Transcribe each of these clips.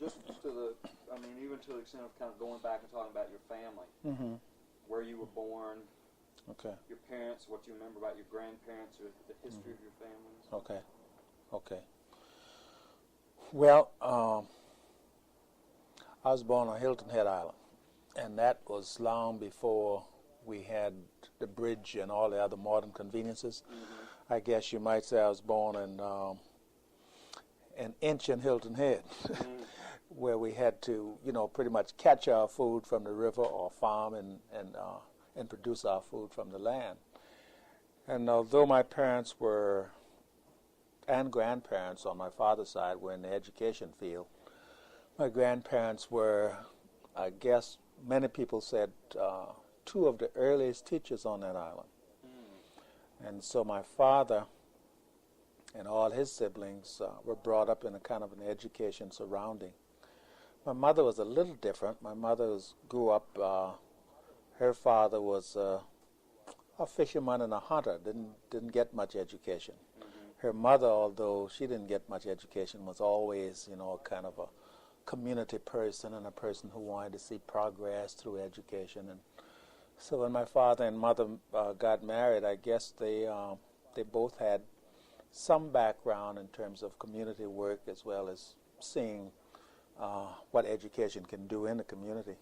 just to the, I mean, even to the extent of kind of going back and talking about your family, where you were born, your parents, what you remember about your grandparents, or the history of your family. Okay. Well, I was born on Hilton Head Island, and that was long before we had the bridge and all the other modern conveniences. I guess you might say I was born in ancient Hilton Head, where we had to, pretty much catch our food from the river or farm and produce our food from the land. And although my parents and grandparents on my father's side were in the education field, my grandparents were, I guess many people said, two of the earliest teachers on that island. And so my father and all his siblings were brought up in a kind of an education surrounding. My mother was a little different. My mother grew up, her father was a fisherman and a hunter, didn't get much education. Her mother, although she didn't get much education, was always, kind of a community person and a person who wanted to see progress through education. And so when my father and mother got married, I guess they both had some background in terms of community work as well as seeing what education can do in the community.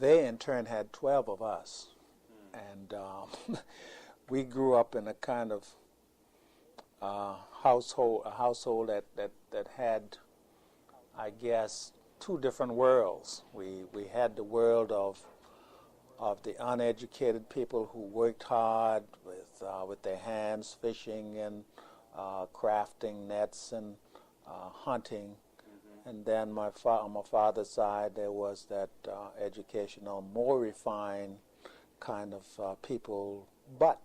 They in turn had 12 of us, and we grew up in a kind of household that had, I guess, two different worlds. We had the world of the uneducated people who worked hard with their hands, fishing and crafting nets and hunting. And then on my father's side, there was that educational, more refined kind of people. But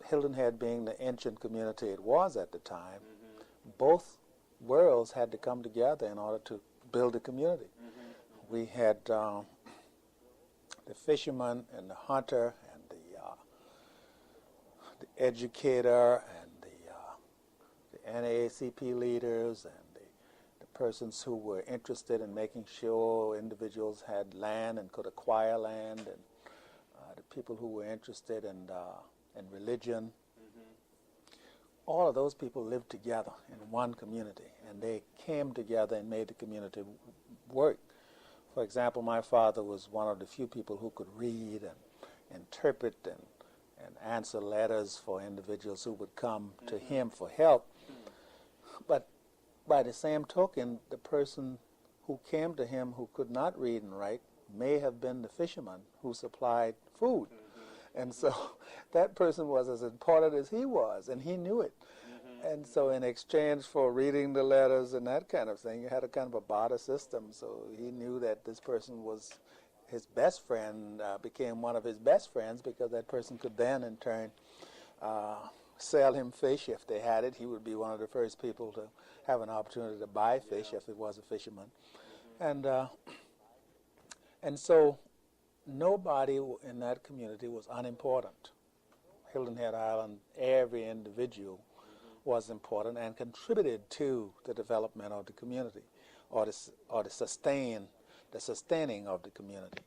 Hilton Head being the ancient community it was at the time, both worlds had to come together in order to build a community. We had the fisherman and the hunter and the educator and the NAACP leaders and the persons who were interested in making sure individuals had land and could acquire land, and the people who were interested in religion. All of those people lived together in one community, and they came together and made the community work. For example, my father was one of the few people who could read and interpret and answer letters for individuals who would come to him for help. But by the same token, the person who came to him who could not read and write may have been the fisherman who supplied food. And so that person was as important as he was, and he knew it. And so in exchange for reading the letters and that kind of thing, you had a kind of a barter system. So he knew that this person was his best friend, became one of his best friends, because that person could then in turn sell him fish if they had it. He would be one of the first people to have an opportunity to buy fish if it was a fisherman. And so nobody in that community was unimportant. Hilton Head Island, every individual was important and contributed to the development of the community, or the sustaining of the community.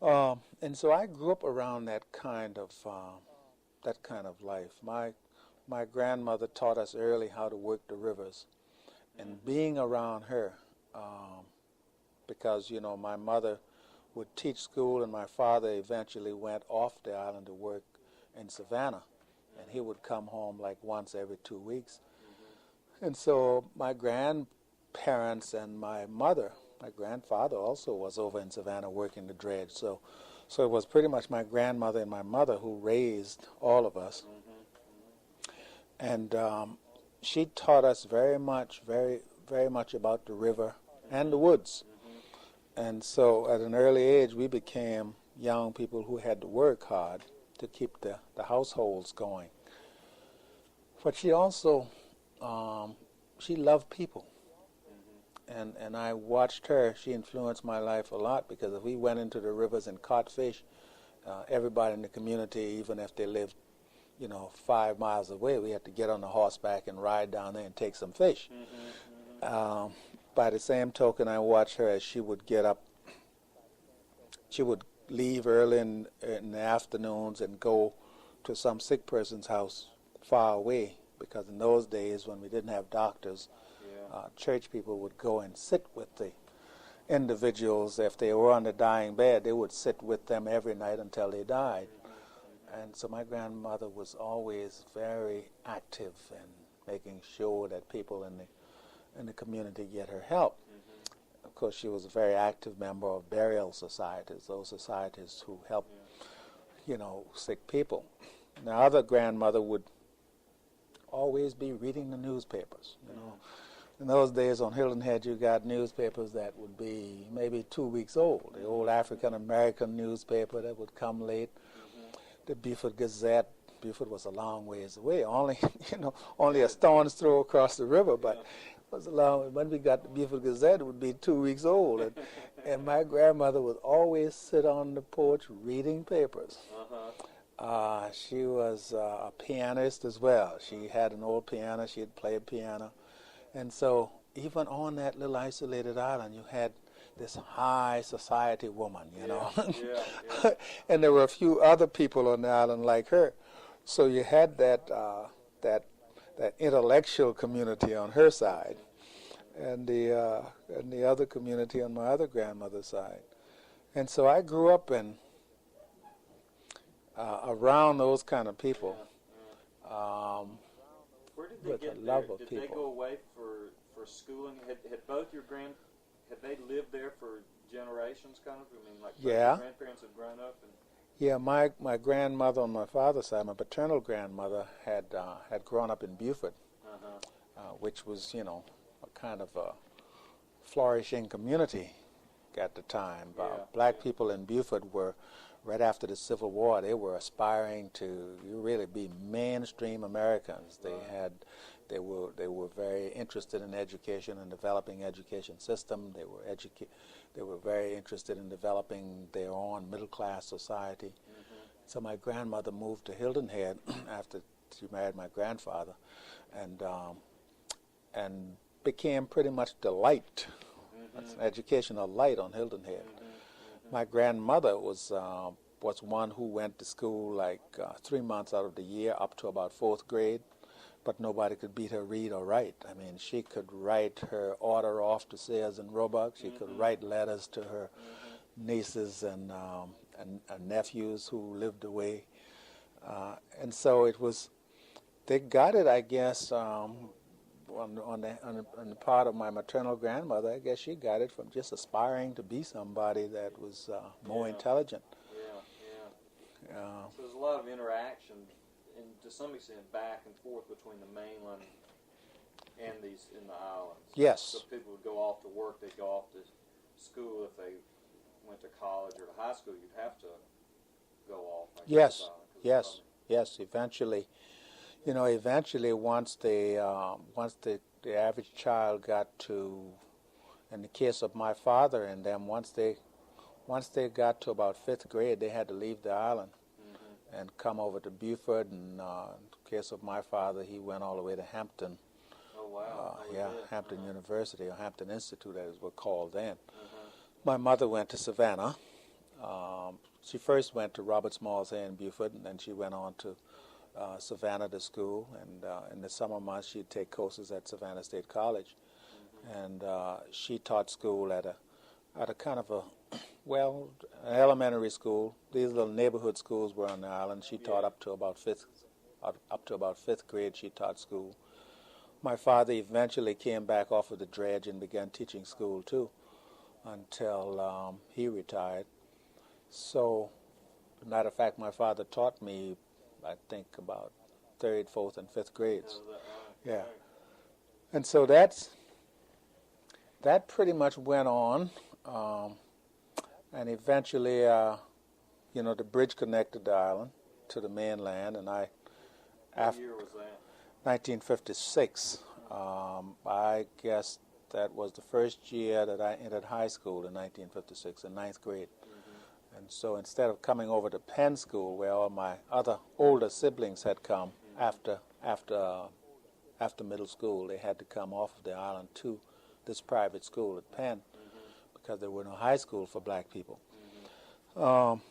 And so I grew up around that kind of life. My grandmother taught us early how to work the rivers, and being around her, because my mother would teach school, and my father eventually went off the island to work in Savannah, and he would come home like once every 2 weeks. And so my grandparents and my grandfather also was over in Savannah working the dredge. So it was pretty much my grandmother and my mother who raised all of us. And she taught us very much about the river and the woods. And so at an early age, we became young people who had to work hard to keep the households going. But she also, she loved people. And I watched her. She influenced my life a lot, because if we went into the rivers and caught fish, everybody in the community, even if they lived, 5 miles away, we had to get on the horseback and ride down there and take some fish. By the same token, I watched her as she would get up. She would leave early in the afternoons and go to some sick person's house far away, because in those days when we didn't have doctors, church people would go and sit with the individuals. If they were on the dying bed, they would sit with them every night until they died. And so my grandmother was always very active in making sure that people in the community get her help. Of course, she was a very active member of burial societies, those societies who help, sick people. Now, other grandmother would always be reading the newspapers, In those days on Hilton Head, you got newspapers that would be maybe 2 weeks old. The old African-American newspaper that would come late, the Beaufort Gazette. Beaufort was a long ways away, only a stone's throw across the river, but it was a long. When we got the Beaufort Gazette, it would be 2 weeks old, and my grandmother would always sit on the porch reading papers. She was a pianist as well. She had an old piano. She had played piano. And so even on that little isolated island, you had this high society woman, And there were a few other people on the island like her. So you had that intellectual community on her side, and the other community on my other grandmother's side. And so I grew up around those kind of people. Where did they get there? Did they go away for schooling? Had both your had they lived there for generations, kind of? I mean, like your grandparents had grown up and. Yeah, my grandmother on my father's side, my paternal grandmother, had grown up in Beaufort, which was, a kind of a flourishing community at the time. Black people in Beaufort were, right after the Civil War, they were aspiring to really be mainstream Americans. They were very interested in education and developing education system. They were very interested in developing their own middle-class society. So my grandmother moved to Hilton Head after she married my grandfather, and became pretty much the light, an educational light on Hilton Head. My grandmother was one who went to school like 3 months out of the year up to about 4th grade, but nobody could beat her read or write. I mean, she could write her order off to Sayers and Roebuck. She could write letters to her nieces and nephews who lived away. And so it was, they got it, I guess, on the part of my maternal grandmother. I guess she got it from just aspiring to be somebody that was more intelligent. So there's a lot of interaction, and to some extent back and forth between the mainland and in the islands. Yes. So people would go off to work, they'd go off to school. If they went to college or to high school, you'd have to go off. Yes. Eventually, once the average child got to, in the case of my father and them, once they got to about 5th grade, they had to leave the island and come over to Beaufort. And in the case of my father, he went all the way to Hampton. Oh, wow. Hampton University, or Hampton Institute, as it was called then. My mother went to Savannah. She first went to Robert Smalls here in Beaufort, and then she went on to Savannah to school. And in the summer months, she'd take courses at Savannah State College. And she taught school at a kind of an elementary school. These little neighborhood schools were on the island. She taught up to about 5th grade. She taught school. My father eventually came back off of the dredge and began teaching school too, until he retired. So, as a matter of fact, my father taught me, I think, about 3rd, 4th, and 5th grades. Yeah. And so that pretty much went on. And eventually, the bridge connected the island to the mainland, and What year was that? 1956. I guess that was the first year that I entered high school in 1956, in 9th grade. And so instead of coming over to Penn School, where all my other older siblings had come after middle school, they had to come off of the island to this private school at Penn, because there were no high school for black people. And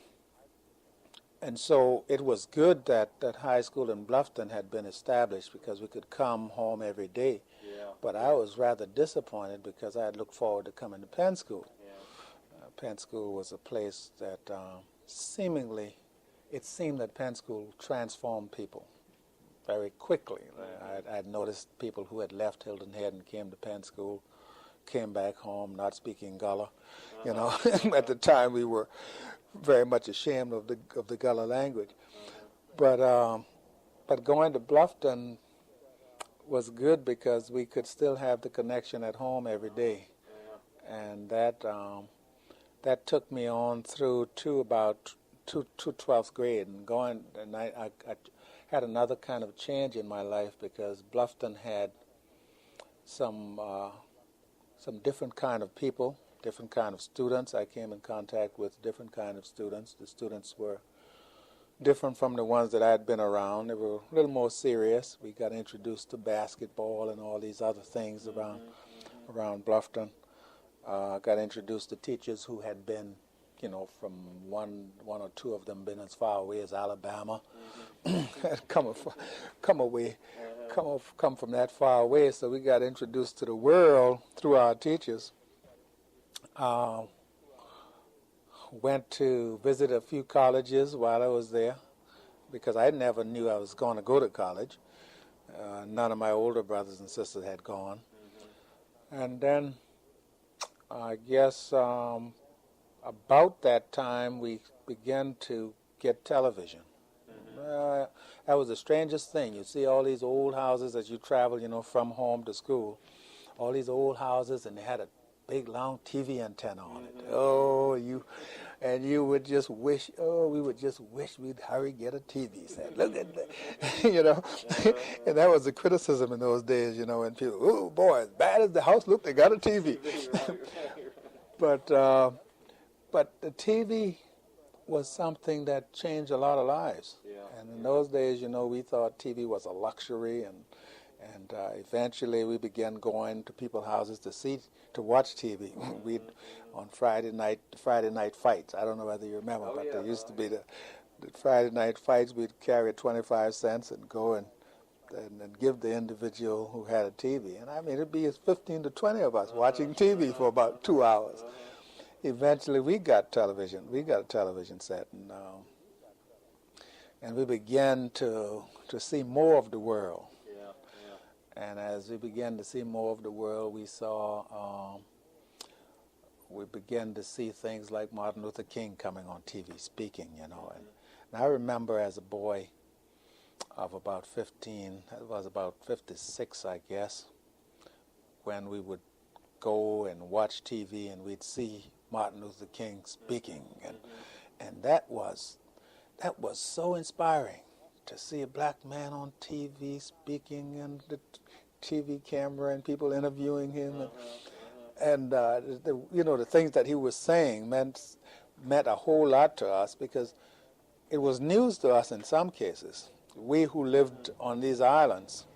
so it was good that high school in Bluffton had been established, because we could come home every day. Yeah. But I was rather disappointed, because I had looked forward to coming to Penn School. Yeah. Penn School was a place that seemingly, it seemed that Penn School transformed people very quickly. I'd noticed people who had left Hilton Head and came to Penn School, came back home not speaking Gullah. You know, at the time we were very much ashamed of the Gullah language. But going to Bluffton was good, because we could still have the connection at home every day, and that took me on through to about to 12th grade, and I had another kind of change in my life, because Bluffton had some different kind of people, different kind of students. I came in contact with different kind of students. The students were different from the ones that I had been around. They were a little more serious. We got introduced to basketball and all these other things around Bluffton. Got introduced to teachers who had been, you know, from one or two of them been as far away as Alabama, come from that far away. So we got introduced to the world through our teachers. Went to visit a few colleges while I was there, because I never knew I was going to go to college. None of my older brothers and sisters had gone. And then I guess about that time we began to get television. That was the strangest thing. You see all these old houses as you travel, you know, from home to school. All these old houses, and they had a big long TV antenna on it. You would just wish, we would just wish we'd hurry get a TV set. Look at that, you know. And that was the criticism in those days, you know, when people, oh boy, as bad as the house looked, they got a TV. But the TV was something that changed a lot of lives. And in those days, you know, we thought TV was a luxury, and eventually we began going to people's houses to watch TV. We'd on Friday night fights. I don't know whether you remember, but there used to be the Friday night fights. We'd carry 25 cents and go and give the individual who had a TV. And I mean, it'd be 15 to 20 of us watching TV for about 2 hours. Eventually, we got television. We got a television set, and we began to see more of the world. And as we began to see more of the world, we began to see things like Martin Luther King coming on TV speaking, you know. And I remember as a boy of about 15, it was about 56, I guess, when we would go and watch TV and we'd see Martin Luther King speaking. And that was so inspiring, to see a black man on TV speaking, and the TV camera and people interviewing him, and the things that he was saying meant a whole lot to us, because it was news to us in some cases. We who lived on these islands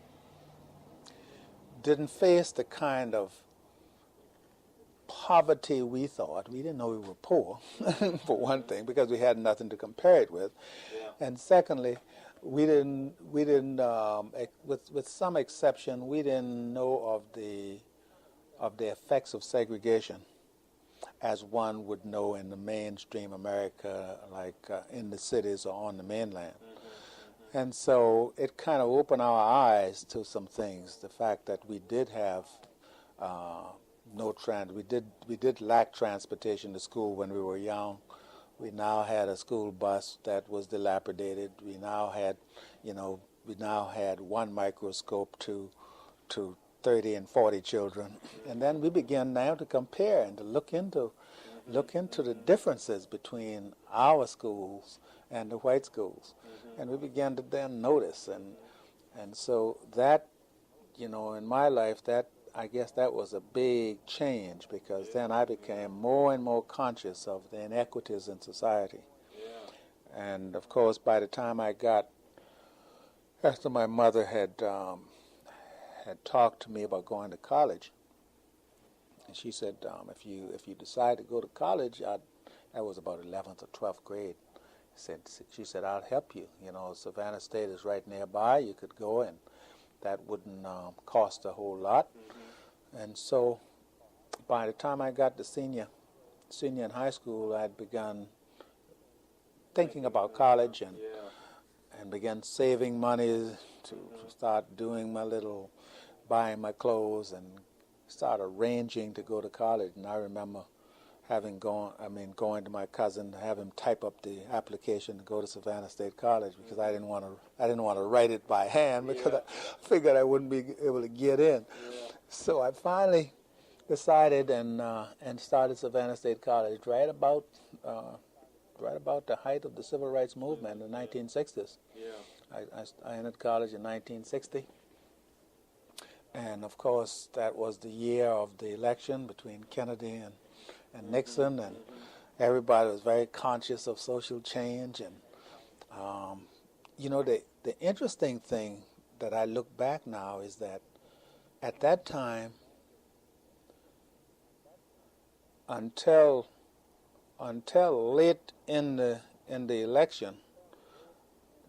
didn't face the kind of poverty we thought. We didn't know we were poor, for one thing, because we had nothing to compare it with. And secondly, we didn't with some exception, we didn't know of the effects of segregation as one would know in the mainstream America, like in the cities or on the mainland. And so it kind of opened our eyes to some things. The fact that we did have we did lack transportation to school when we were young. We now had a school bus that was dilapidated. We now had one microscope to 30 and 40 children. And then we began now to compare and to look into the differences between our schools and the white schools. And we began to then notice. And so that, in my life, I guess that was a big change, because then I became more and more conscious of the inequities in society. And of course, by the time after my mother had talked to me about going to college, And she said, if you decide to go to college, that was about 11th or 12th grade. She said, I'll help you. You know, Savannah State is right nearby. You could go, and that wouldn't cost a whole lot. Mm-hmm. And so by the time I got to senior in high school, I had begun thinking about college and began saving money to start doing buying my clothes and start arranging to go to college. And I remember going to my cousin to have him type up the application to go to Savannah State College, because I didn't want to write it by hand, because I figured I wouldn't be able to get in. Yeah. So I finally decided and started Savannah State College right about the height of the civil rights movement in the 1960s. Yeah. I entered college in 1960. And of course, that was the year of the election between Kennedy and Nixon, and everybody was very conscious of social change. And the interesting thing that I look back now is that at that time, until late in the election,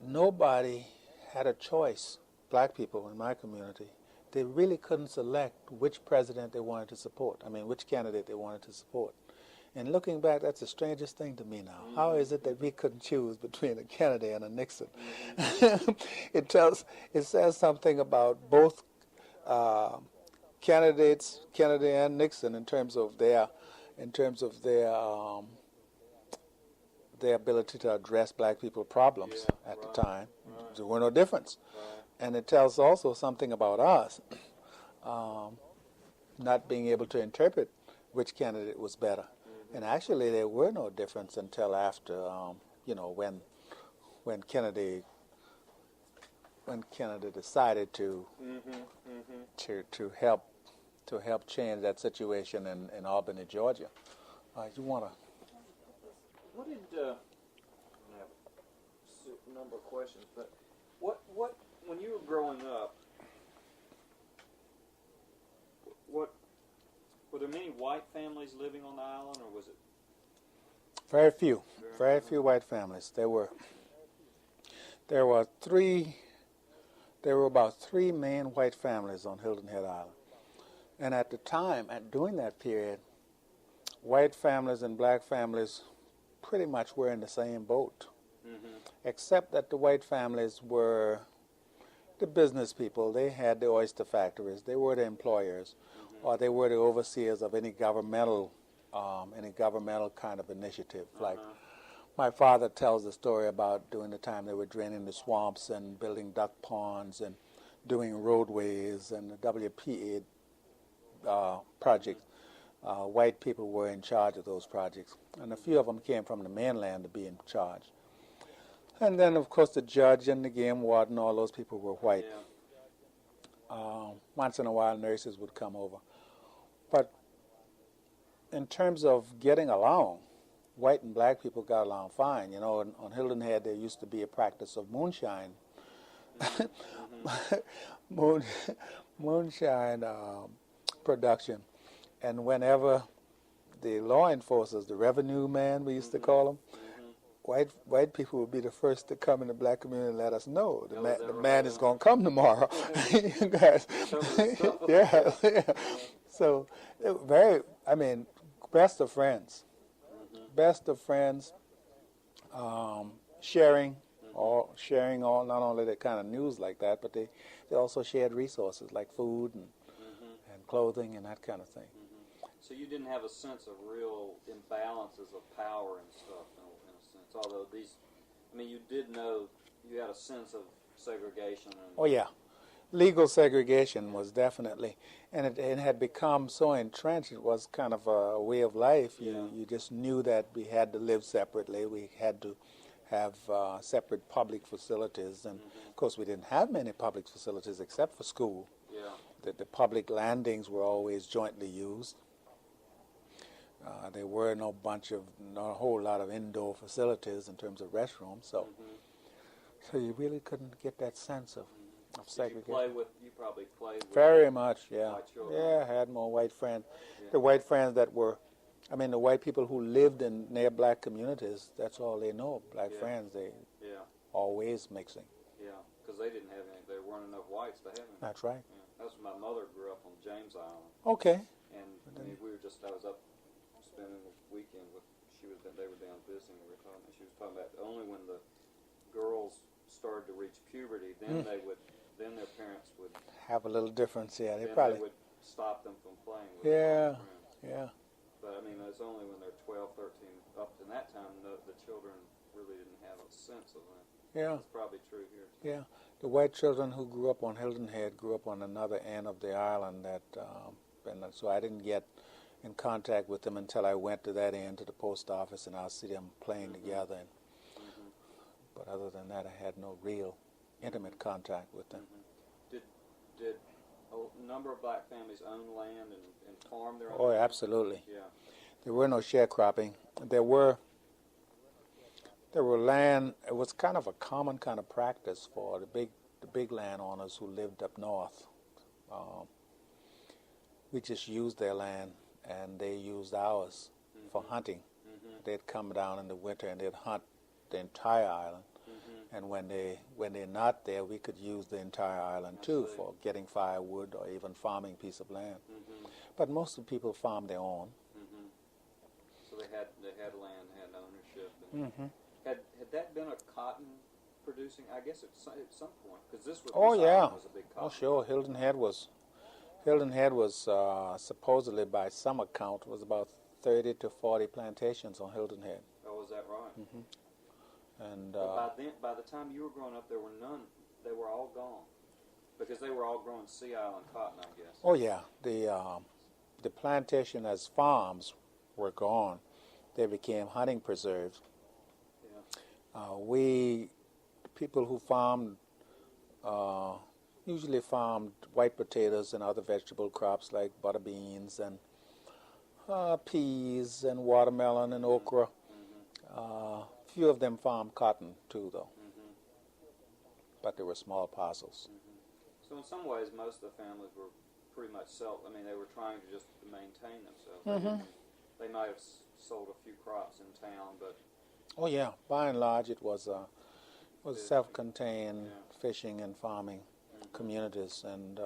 nobody had a choice. Black people in my community, they really couldn't select which president they wanted to support. Which candidate they wanted to support. And looking back, that's the strangest thing to me now. Mm-hmm. How is it that we couldn't choose between a Kennedy and a Nixon? Mm-hmm. It says something about both candidates, Kennedy and Nixon, in terms of their ability to address black people's problems at the time. Right. There were no difference. Right. And it tells also something about us not being able to interpret which candidate was better. Mm-hmm. And actually, there were no difference until after, when Kennedy decided to help change that situation in Albany, Georgia. You want to? What did? I have a number of questions, but what when you were growing up, were there many white families living on the island, or was it? Very few. Very few white families. There were about three main white families on Hilton Head Island. And at the time, during that period, white families and black families pretty much were in the same boat, except that the white families were the business people. They had the oyster factories. They were the employers, or they were the overseers of any governmental kind of initiative. Like my father tells the story about during the time they were draining the swamps and building duck ponds and doing roadways and the WPA projects. White people were in charge of those projects, and a few of them came from the mainland to be in charge. And then, of course, the judge and the game warden, all those people were white. Yeah. Once in a while, nurses would come over. But in terms of getting along, white and black people got along fine. You know, on Hilton Head, there used to be a practice of moonshine. Moonshine production. And whenever the law enforcers, the revenue man, we used to call them, white people would be the first to come in the black community and let us know the man is going to come tomorrow. You guys, yeah. So, best of friends, sharing all not only that kind of news like that, but they also shared resources like food and clothing and that kind of thing. So you didn't have a sense of real imbalances of power and stuff, in a sense. Although you did know, you had a sense of segregation. Oh yeah, legal segregation was definitely, and it had become so entrenched. It was kind of a way of life. You just knew that we had to live separately. We had to have separate public facilities, and of course we didn't have many public facilities except for school. Yeah. The public landings were always jointly used. There were not a whole lot of indoor facilities in terms of restrooms, so you really couldn't get that sense of segregation. You probably played with very much, yeah. white children. Yeah, I had more white friends. Yeah. The white friends that were, the white people who lived in near black communities, that's all they know. Black friends, they always mixing. Yeah, because they didn't have any, there weren't enough whites to have any. That's right. Yeah. That's when my mother grew up on James Island. Okay. And I was up spending the weekend with, they were down visiting, and she was talking about only when the girls started to reach puberty, then then their parents would have a little difference, yeah. They would stop them from playing with their friends. Yeah. But it's only when they're 12, 13, up to that time, the children really didn't have a sense of that. Yeah. That's probably true here too. Yeah. The white children who grew up on Hilton Head grew up on another end of the island, and so I didn't get in contact with them until I went to that end to the post office, and I'll see them playing together. But other than that, I had no real intimate contact with them. Did a number of black families own land and farm their own? Oh, land? absolutely. Yeah. There were no sharecropping. There were land. It was kind of a common kind of practice for the big landowners who lived up north. We just used their land, and they used ours for hunting. They'd come down in the winter and they'd hunt the entire island. And when they're not there, we could use the entire island too for getting firewood or even farming a piece of land. But most of the people farmed their own. So they had land, had ownership. Had that been a cotton producing? I guess at some point, because this was was a big cotton. Oh sure, Hilton Head was supposedly, by some account, was about 30 to 40 plantations on Hilton Head. Oh, was that right? And but by the time you were growing up, there were none. They were all gone because they were all growing Sea Island cotton, I guess. Oh yeah, the plantation as farms were gone. They became hunting preserves. Yeah. People who farmed usually farmed white potatoes and other vegetable crops like butter beans and peas and watermelon and okra. Few of them farmed cotton too, though, but they were small parcels. So in some ways, most of the families were pretty much they were trying to just maintain themselves. They might have sold a few crops in town, but oh yeah, by and large, it was self-contained fishing and farming communities, and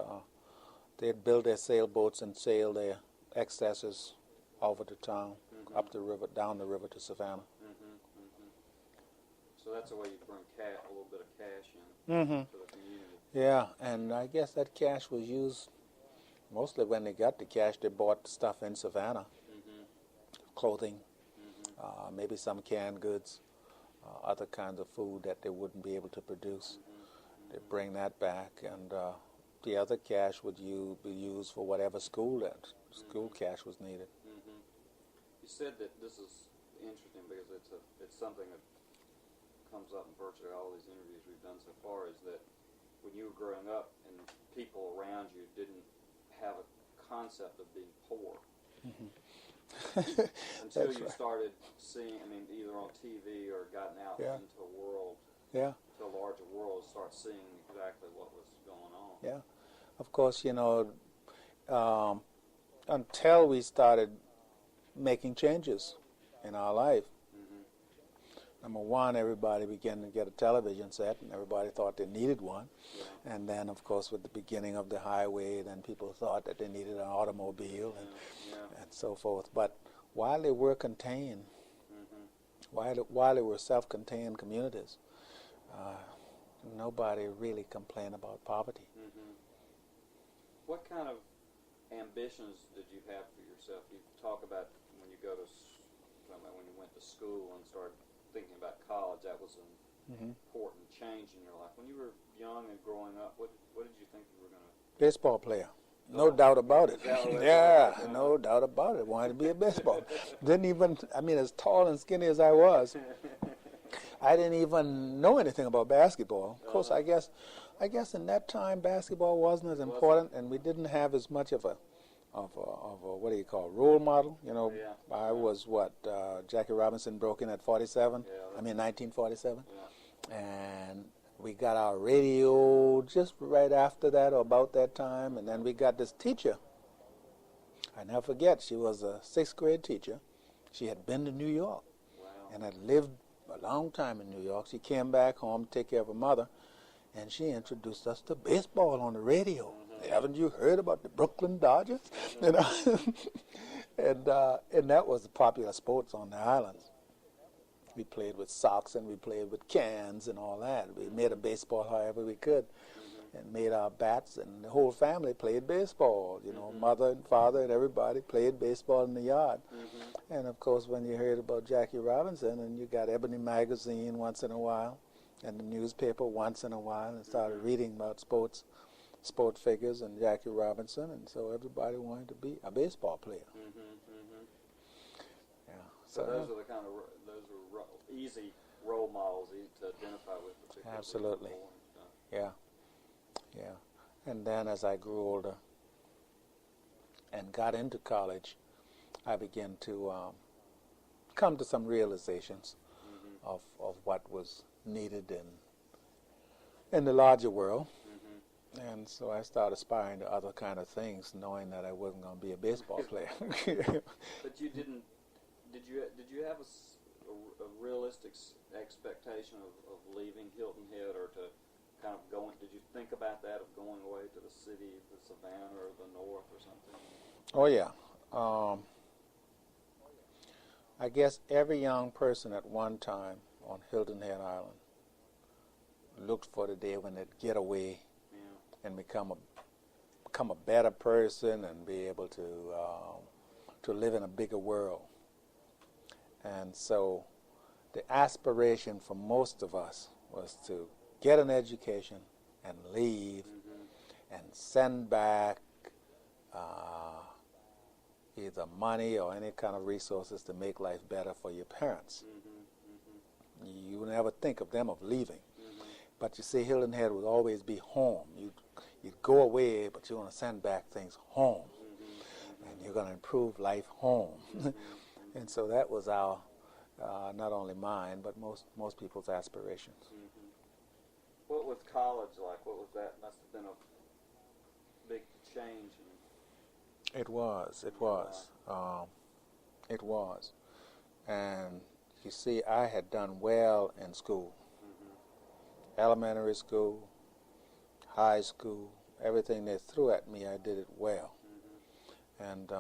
they'd build their sailboats and sail their excesses over to town, up the river, down the river to Savannah. So that's a way you bring a little bit of cash in to the community. Yeah, and I guess that cash was used mostly when they got the cash. They bought stuff in Savannah, clothing, maybe some canned goods, other kinds of food that they wouldn't be able to produce. They bring that back, and the other cash would be used for whatever school cash was needed. You said that this is interesting because it's something that comes up in virtually all these interviews we've done so far, is that when you were growing up and people around you didn't have a concept of being poor until you started seeing, either on TV or gotten out into a world, to a larger world, start seeing exactly what was going on. Yeah, of course, until we started making changes in our life. Number one, everybody began to get a television set, and everybody thought they needed one. Yeah. And then, of course, with the beginning of the highway, then people thought that they needed an automobile and so forth. But while they were contained, while they were self-contained communities, nobody really complained about poverty. What kind of ambitions did you have for yourself? You talk about when you when you went to school and started thinking about college, that was an important change in your life. When you were young and growing up, what did you think you were going to? Baseball player. No doubt about it. Yeah, no doubt about it. Wanted to be a baseball. Didn't even, as tall and skinny as I was, I didn't even know anything about basketball. Of course, I guess in that time basketball wasn't as important, and we didn't have as much of a what do you call, role model. I was Jackie Robinson broke in at 47. 1947, and we got our radio just right after that or about that time, and then we got this teacher. I never forget, she was a 6th grade teacher. She had been to New York. Wow. And had lived a long time in New York. She came back home to take care of her mother, and she introduced us to baseball on the radio. Mm-hmm. Haven't you heard about the Brooklyn Dodgers? Mm-hmm. You know, and that was the popular sports on the islands. We played with socks and we played with cans and all that. We made a baseball however we could, and made our bats, and the whole family played baseball. You know, mother and father and everybody played baseball in the yard. And of course, when you heard about Jackie Robinson, and you got Ebony magazine once in a while, and the newspaper once in a while, and started reading about sport figures and Jackie Robinson, and so everybody wanted to be a baseball player. Yeah. So those are the kind of easy role models to identify with. Absolutely. Yeah. Yeah. And then as I grew older and got into college, I began to come to some realizations of what was needed in the larger world. And so I started aspiring to other kind of things, knowing that I wasn't going to be a baseball player. But you didn't. Did you have a realistic expectation of leaving Hilton Head, or to kind of going? Did you think about that, of going away to the city, the Savannah, or the North, or something? Oh yeah. I guess every young person at one time on Hilton Head Island looked for the day when they'd get away and become a better person and be able to live in a bigger world. And so the aspiration for most of us was to get an education and leave and send back either money or any kind of resources to make life better for your parents. You would never think of them of leaving. But you see, Hilton Head would always be home. You'd go away, but you're going to send back things home. And you're going to improve life home. And so that was our, not only mine, but most people's aspirations. What was college like? What was that? Must have been a big change. It was. And you see, I had done well in school. Elementary school, high school, everything they threw at me, I did it well. And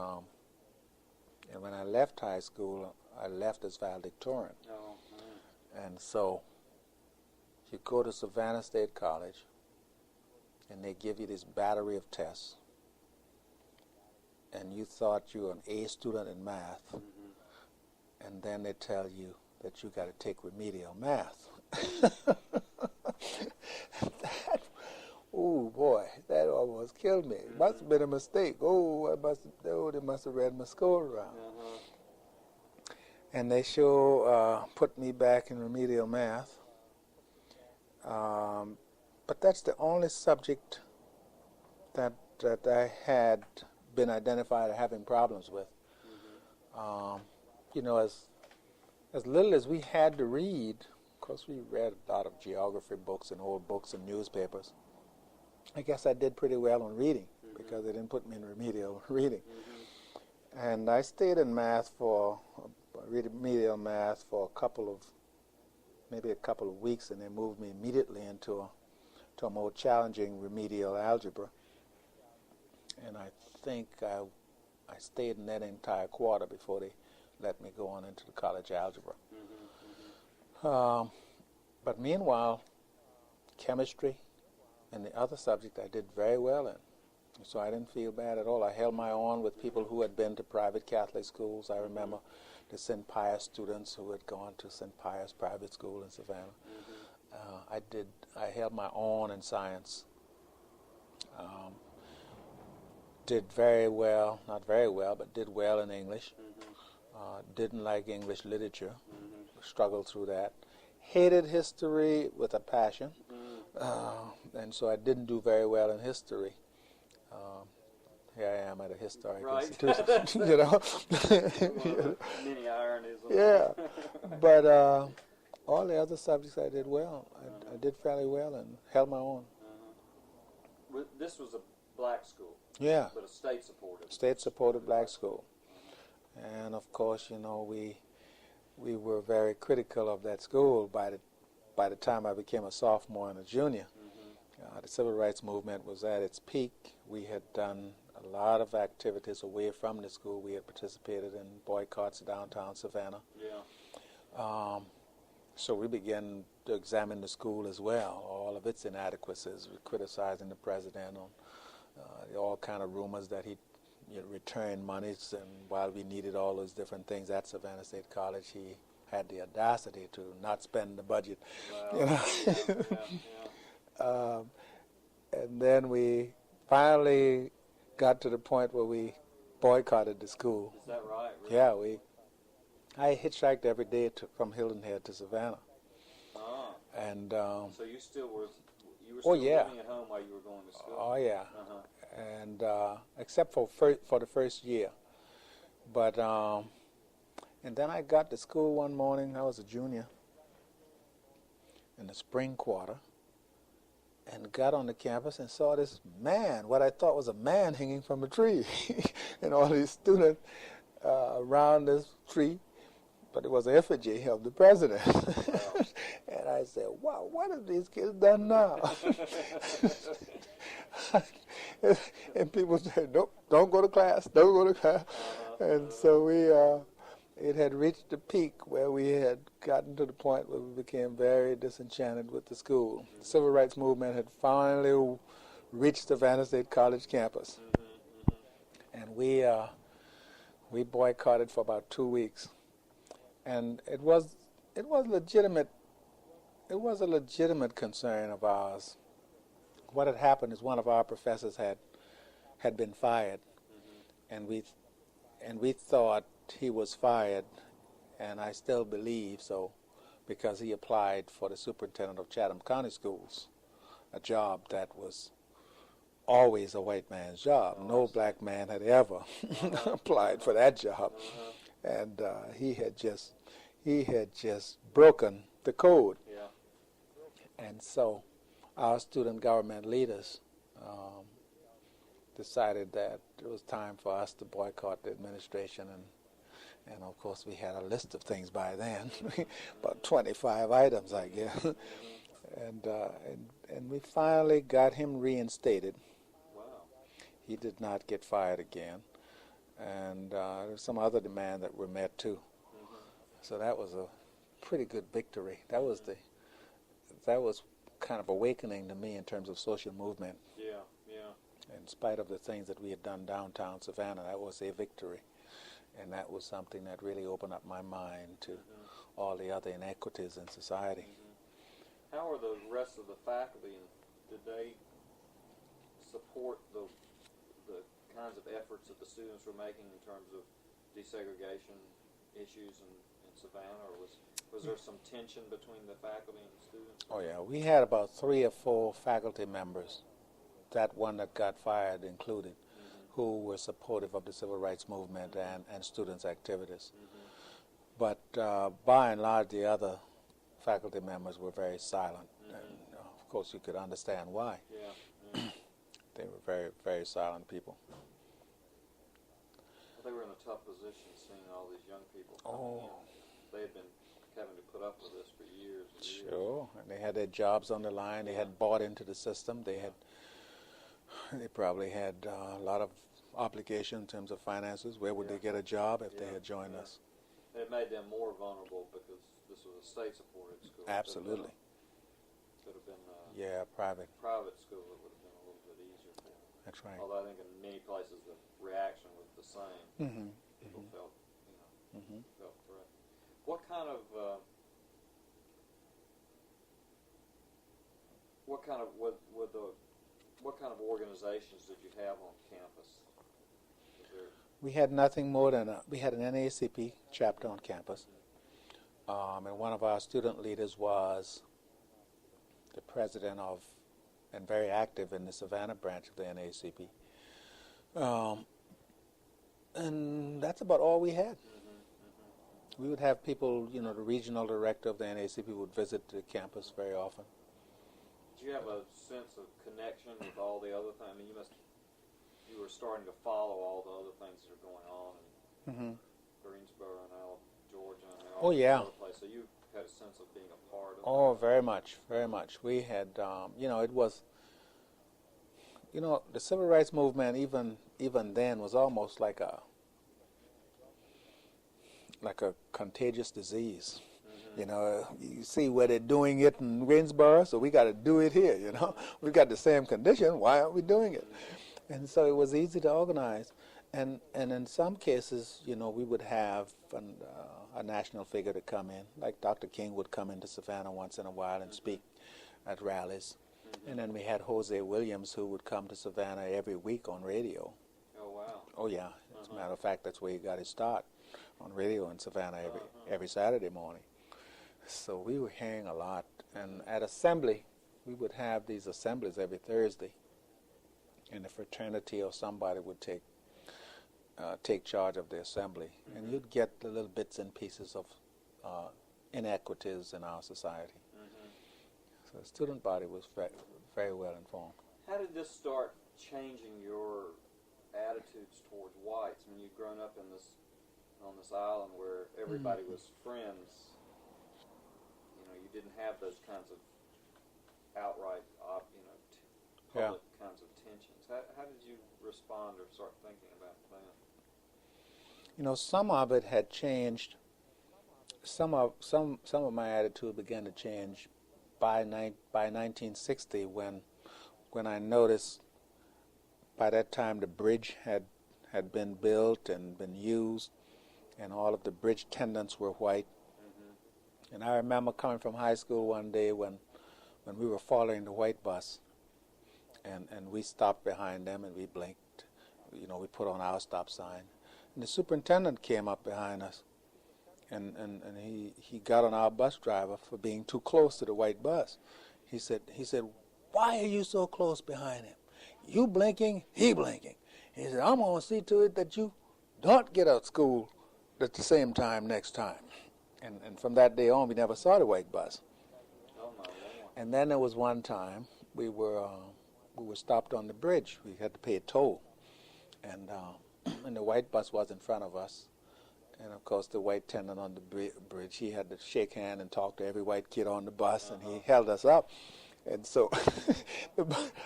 when I left high school, I left as valedictorian. And so you go to Savannah State College, and they give you this battery of tests, and you thought you were an A student in math, and then they tell you that you got to take remedial math. Oh boy, that almost killed me. It must have been a mistake. They must have read my score around. And they sure put me back in remedial math. But that's the only subject that I had been identified as having problems with. You know, as little as we had to read, of course we read a lot of geography books and old books and newspapers. I guess I did pretty well on reading because they didn't put me in remedial reading. And I stayed in math remedial math for maybe a couple of weeks, and they moved me immediately into a more challenging remedial algebra. And I think I stayed in that entire quarter before they let me go on into the college algebra. But meanwhile, chemistry and the other subject I did very well in. So I didn't feel bad at all. I held my own with people who had been to private Catholic schools. I remember the St. Pius students who had gone to St. Pius private school in Savannah. I held my own in science. Did very well, not very well, but did well in English. Didn't like English literature. Struggled through that. Hated history with a passion. And so I didn't do very well in history. Here I am at a historic institution, you know. Many ironies. Yeah, but All the other subjects I did well. I did fairly well and held my own. This was a black school. Yeah. But a state-supported. State-supported black school. And of course, you know, we were very critical of that school by the time I became a sophomore and a junior. The civil rights movement was at its peak. We had done a lot of activities away from the school. We had participated in boycotts downtown Savannah. Yeah. So we began to examine the school as well, all of its inadequacies, criticizing the president on all kind of rumors that he returned monies, and while we needed all those different things at Savannah State College, he had the audacity to not spend the budget. Wow. You know? And then we finally got to the point where we boycotted the school. Is that right? Really? Yeah, I hitchhiked every day from Hilton Head to Savannah. Ah. And so you still were living at home while you were going to school? Oh yeah. And except for the first year, but and then I got to school one morning. I was a junior in the spring quarter, and got on the campus and saw this man, what I thought was a man, hanging from a tree, and all these students around this tree, but it was an effigy of the president. Wow. And I said, wow, what have these kids done now? And people said, nope, don't go to class, don't go to class. And so it had reached the peak where we had gotten to the point where we became very disenchanted with the school. The civil rights movement had finally reached the Savannah State College campus. And we boycotted for about 2 weeks. And it was legitimate. It was a legitimate concern of ours. What had happened is one of our professors had been fired, and we thought he was fired, and I still believe so, because he applied for the superintendent of Chatham County Schools, a job that was always a white man's job. No black man had ever applied for that job, and he had just broken the code. Yeah. And so our student government leaders decided that it was time for us to boycott the administration, and of course we had a list of things by then, about 25 items, I guess, and we finally got him reinstated. Wow. He did not get fired again, and there was some other demand that were met too. So that was a pretty good victory. That was kind of awakening to me in terms of social movement. Yeah. In spite of the things that we had done downtown Savannah, that was a victory. And that was something that really opened up my mind to all the other inequities in society. How are the rest of the faculty? Did they support the kinds of efforts that the students were making in terms of desegregation issues in Savannah, or was there some tension between the faculty and the students? Oh yeah, we had about 3 or 4 faculty members, that one that got fired included, who were supportive of the civil rights movement and students' activities. But by and large, the other faculty members were very silent. And of course, you could understand why. Yeah. They were very, very silent people. Well, they were in a tough position seeing all these young people. They had been having to put up with this for years and years. Sure, and they had their jobs on the line. They had bought into the system. They probably had a lot of obligation in terms of finances. Where would they get a job if they had joined us? It made them more vulnerable because this was a state-supported school. Absolutely. Could have been private. Private school, it would have been a little bit easier for them. That's right. Although I think in many places the reaction was the same. People felt, felt threatened. What kind of organizations did you have on campus? We had nothing more than we had an NAACP chapter on campus, and one of our student leaders was the president of, and very active in the Savannah branch of the NAACP. And that's about all we had. We would have people, you know, the regional director of the NAACP would visit the campus very often. Did you have a sense of connection with all the other things? I mean, you were starting to follow all the other things that are going on in Greensboro and Georgia and all Oh, yeah. other places. So you had a sense of being a part of Oh, that. very much, very much. We had, you know, it was, you know, the civil rights movement even then was almost like a contagious disease. You know, you see where they're doing it in Greensboro, so we got to do it here. You know, we've got the same condition. Why aren't we doing it? And so it was easy to organize. And in some cases, you know, we would have a national figure to come in, like Dr. King would come into Savannah once in a while and speak at rallies. And then we had Jose Williams, who would come to Savannah every week on radio. Oh, wow. Oh, yeah. As a matter of fact, that's where he got his start, on radio in Savannah every Saturday morning. So we were hearing a lot. And at assembly, we would have these assemblies every Thursday. And the fraternity or somebody would take charge of the assembly. And you'd get the little bits and pieces of inequities in our society. So the student body was very well informed. How did this start changing your attitudes towards whites when you'd grown up on this island where everybody was friends? You know, you didn't have those kinds of outright, public kinds of tensions. How did you respond or start thinking about that? You know, some of it had changed. Some of my attitude began to change by 1960 when I noticed by that time the bridge had been built and been used, and all of the bridge attendants were white. And I remember coming from high school one day when we were following the white bus, and we stopped behind them and we blinked. You know, we put on our stop sign. And the superintendent came up behind us, and he got on our bus driver for being too close to the white bus. He said, "Why are you so close behind him? You blinking, he blinking." He said, "I'm going to see to it that you don't get out of school at the same time next time." And from that day on, we never saw the white bus. Oh, my Lord. And then there was one time we were stopped on the bridge. We had to pay a toll, and the white bus was in front of us. And of course, the white attendant on the bridge, he had to shake hand and talk to every white kid on the bus, and he held us up. And so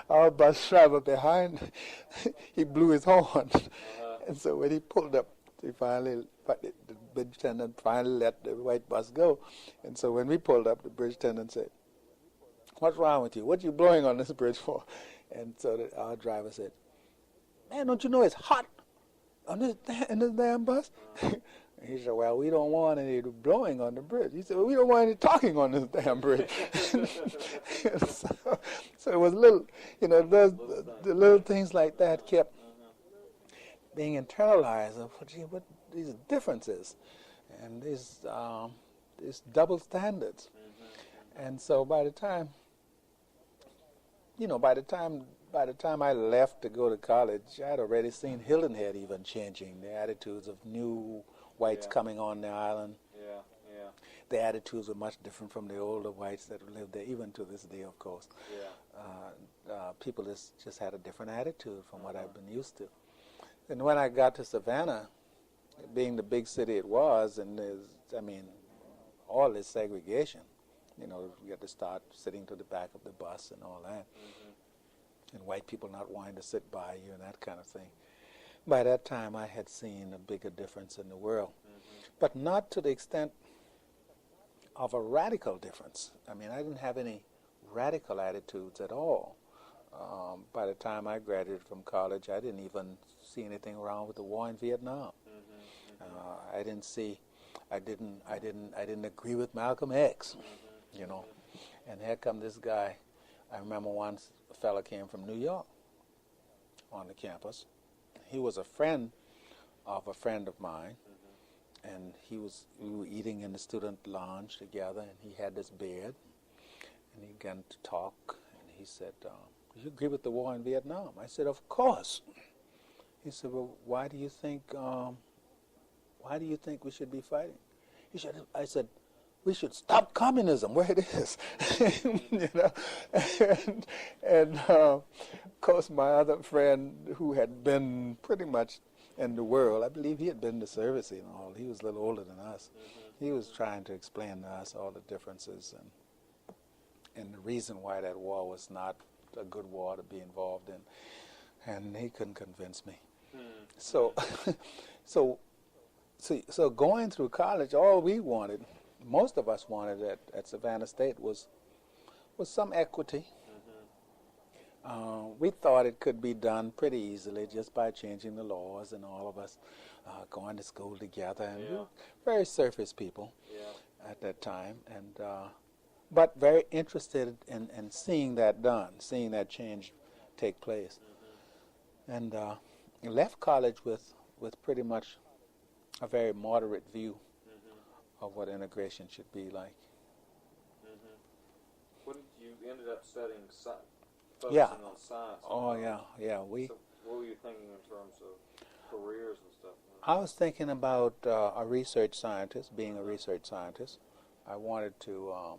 our bus driver behind, he blew his horn. And so when he pulled up, the bridge attendant finally let the white bus go. And so when we pulled up, the bridge attendant said, "What's wrong with you? What are you blowing on this bridge for?" And so our driver said, "Man, don't you know it's hot on in this damn bus?" And he said, "Well, we don't want any blowing on the bridge." He said, "Well, we don't want any talking on this damn bridge." so it was little, you know, the little things like that kept being internalized of what these differences and these double standards. And so by the time I left to go to college, I had already seen Hilton Head even changing the attitudes of new whites coming on the island. Yeah. The attitudes were much different from the older whites that lived there, even to this day, of course. People just had a different attitude from what I've been used to. And when I got to Savannah, being the big city it was, and all this segregation, you know, you had to start sitting to the back of the bus and all that, and white people not wanting to sit by you and that kind of thing. By that time, I had seen a bigger difference in the world, but not to the extent of a radical difference. I mean, I didn't have any radical attitudes at all. By the time I graduated from college, I didn't even see anything wrong with the war in Vietnam. I didn't agree with Malcolm X, you know. And here come this guy. I remember once a fella came from New York on the campus. He was a friend of a friend of mine, and we were eating in the student lounge together, and he had this beard, and he began to talk, and he said, "Do you agree with the war in Vietnam?" I said, "Of course." He said, "Well, why do you think we should be fighting?" I said, we should stop communism where it is. You know, and of course my other friend who had been pretty much in the world, I believe he had been in the service and all. He was a little older than us. He was trying to explain to us all the differences and the reason why that war was not a good war to be involved in, and he couldn't convince me. So, so going through college, all we wanted, most of us wanted at Savannah State was some equity. We thought it could be done pretty easily just by changing the laws and all of us going to school together. And we were very surface people at that time, and but very interested in seeing that done, seeing that change take place. And left college with pretty much a very moderate view of what integration should be like. What did you ended up studying? Yeah. On science. Oh, yeah. So what were you thinking in terms of careers and stuff? I was thinking about a research scientist, being a research scientist. I wanted to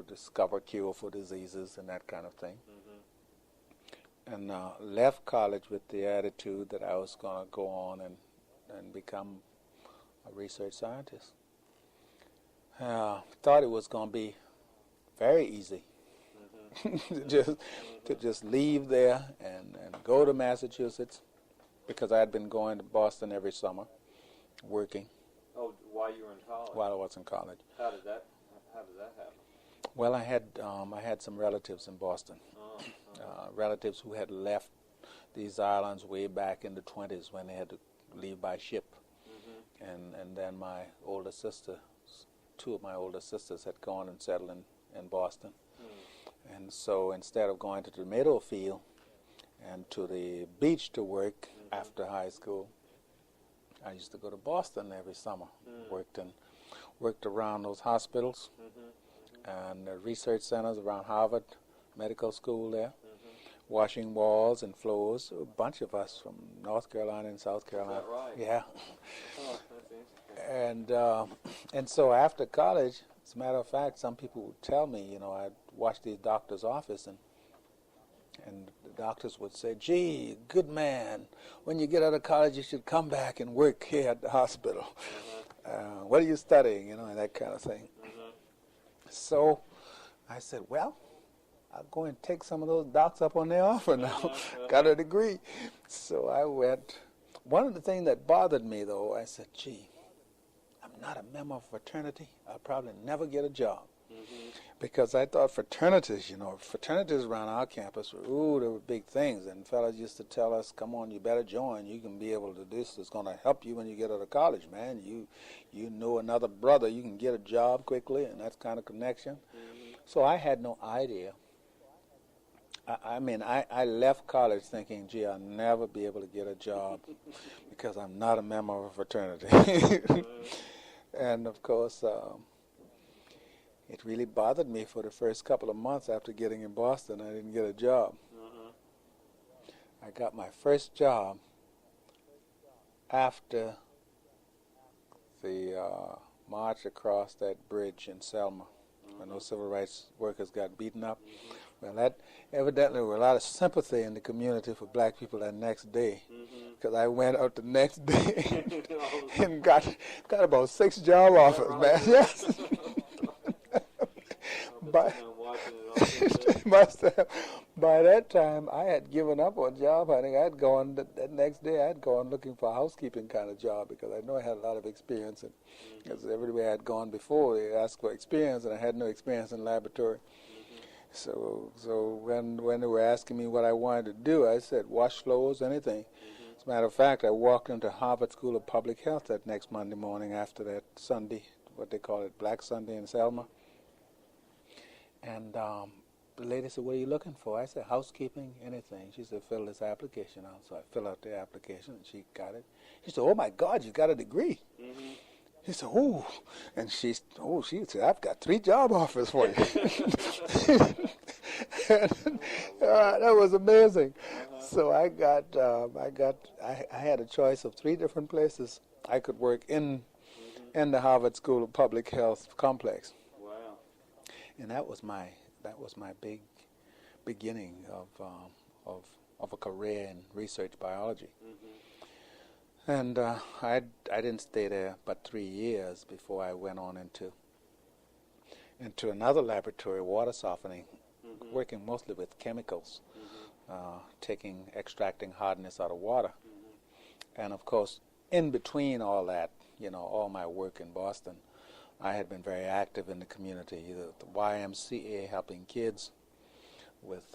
discover a cure for diseases and that kind of thing. And left college with the attitude that I was going to go on and become a research scientist. Thought it was going to be very easy to just leave there and go to Massachusetts, because I had been going to Boston every summer, working. Oh, while you were in college? While I was in college. How did that happen? Well, I had some relatives in Boston, relatives who had left these islands way back in the 20s when they had to leave by ship. And then my older sister, two of my older sisters had gone and settled in Boston. And so instead of going to the tomato field and to the beach to work after high school, I used to go to Boston every summer. Worked around those hospitals and the research centers around Harvard Medical School there, washing walls and floors. A bunch of us from North Carolina and South Carolina. Is that right? Yeah. Oh, that's interesting. And so after college, as a matter of fact, some people would tell me, I'd watch these doctors' office, and the doctors would say, "Gee, good man, when you get out of college, you should come back and work here at the hospital. What are you studying?" And that kind of thing. So I said, well, I'll go and take some of those docs up on their offer now. Got a degree. So I went. One of the things that bothered me, though, I said, gee, I'm not a member of a fraternity. I'll probably never get a job. Because I thought fraternities around our campus were, they were big things. And fellas used to tell us, come on, you better join. You can be able to do this. It's going to help you when you get out of college, man. You know another brother. You can get a job quickly, and that's kind of connection. So I had no idea. I left college thinking, gee, I'll never be able to get a job because I'm not a member of a fraternity. And, of course, it really bothered me for the first couple of months after getting in Boston. I didn't get a job. I got my first job after the march across that bridge in Selma when those civil rights workers got beaten up. Well, that evidently there was a lot of sympathy in the community for black people that next day, because I went out the next day and got about 6 job offers, man. Yes. By that time, I had given up on job hunting. I had gone that next day. I had gone looking for a housekeeping kind of job because I know I had a lot of experience. And because everywhere I had gone before, they asked for experience, and I had no experience in laboratory. So when they were asking me what I wanted to do, I said wash floors, anything. As a matter of fact, I walked into Harvard School of Public Health that next Monday morning after that Sunday, what they call it, Black Sunday in Selma. And the lady said, what are you looking for? I said, housekeeping, anything. She said, fill this application out. So I filled out the application, and she got it. She said, oh, my God, you got a degree. He said, oh. And she said, I've got 3 job offers for you. That was amazing. So I had a choice of 3 different places I could work in in the Harvard School of Public Health complex. Wow. And that was my big beginning of a career in research biology. Mm-hmm. And I didn't stay there but 3 years before I went on into another laboratory, water softening, Mm-hmm. working mostly with chemicals, Mm-hmm. extracting hardness out of water. Mm-hmm. And of course, in between all that, all my work in Boston, I had been very active in the community, the YMCA, helping kids with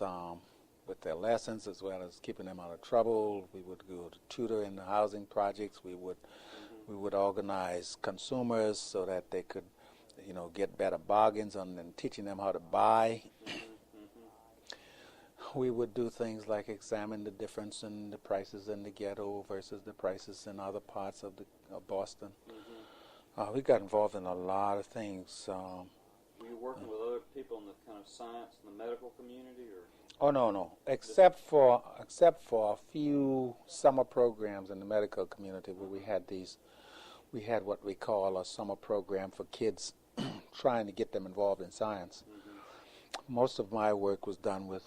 their lessons as well as keeping them out of trouble. We would go to tutor in the housing projects. We would organize consumers so that they could, get better bargains on and teaching them how to buy. We would do things like examine the difference in the prices in the ghetto versus the prices in other parts of Boston. We got involved in a lot of things. Were you working with other people in the kind of science and the medical community, or? Oh no, except for a few summer programs in the medical community where we had what we call a summer program for kids, trying to get them involved in science. Mm-hmm. Most of my work was done with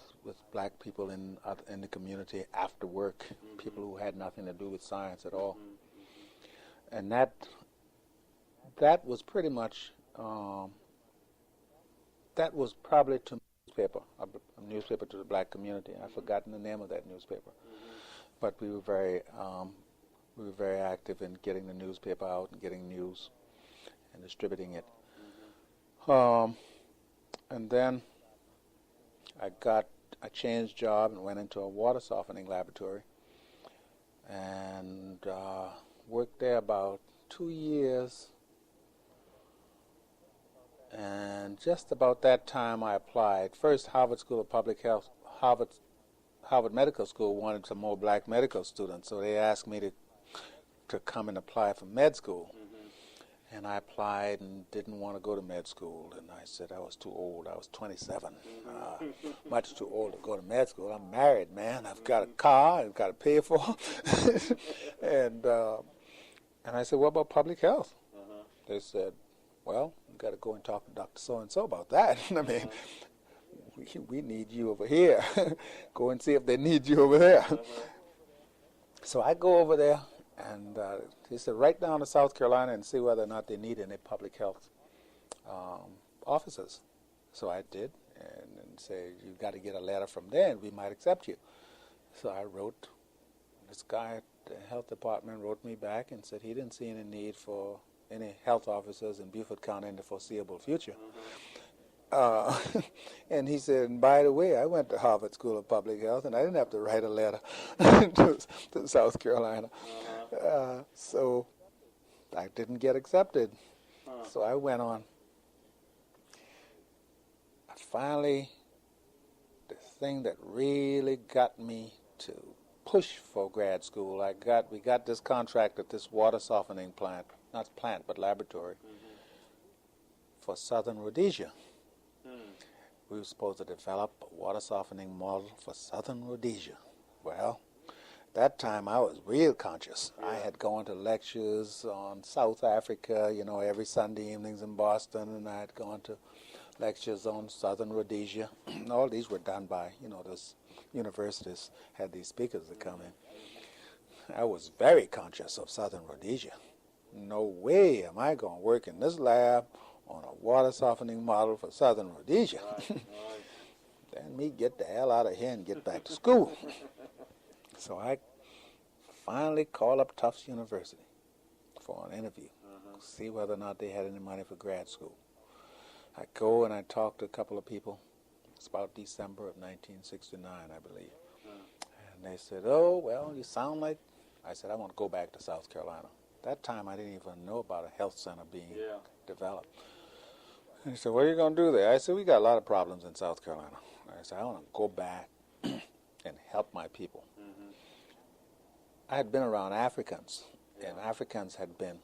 black people in the community after work, people who had nothing to do with science at all. And that was pretty much, that was probably to a newspaper to the black community. I've forgotten the name of that newspaper. But we were very active in getting the newspaper out and getting news and distributing it. And then I changed job and went into a water softening laboratory and worked there about 2 years. And just about that time I applied. First, Harvard School of Public Health, Harvard Medical School wanted some more black medical students, so they asked me to come and apply for med school. And I applied and didn't want to go to med school. And I said I was too old. I was 27. Much too old to go to med school. I'm married, man. I've got a car I've got to pay for. And I said, what about public health? They said, well, you've got to go and talk to Dr. So-and-so about that. I mean, we need you over here. Go and see if they need you over there. So I go over there. And he said, write down to South Carolina and see whether or not they need any public health officers. So I did, and say, you've got to get a letter from there and we might accept you. So I wrote, this guy at the health department wrote me back and said he didn't see any need for any health officers in Beaufort County in the foreseeable future. And he said, and by the way, I went to Harvard School of Public Health and I didn't have to write a letter to South Carolina. So I didn't get accepted. So I went on. Finally, the thing that really got me to push for grad school, we got this contract at this water softening plant, not plant, but laboratory, for Southern Rhodesia. We were supposed to develop a water softening model for Southern Rhodesia. Well, that time I was real conscious. I had gone to lectures on South Africa, every Sunday evenings in Boston, and I had gone to lectures on Southern Rhodesia. All these were done by, those universities had these speakers that come in. I was very conscious of Southern Rhodesia. No way am I going to work in this lab on a water softening model for Southern Rhodesia. Then me get the hell out of here and get back to school. So I finally called up Tufts University for an interview, see whether or not they had any money for grad school. I go and I talk to a couple of people. It's about December of 1969, I believe. And they said, oh, well, you sound like... I said, I want to go back to South Carolina. That time I didn't even know about a health center being developed. And he said, what are you going to do there? I said, we got a lot of problems in South Carolina. I said, I want to go back and help my people. I had been around Africans, and Africans had been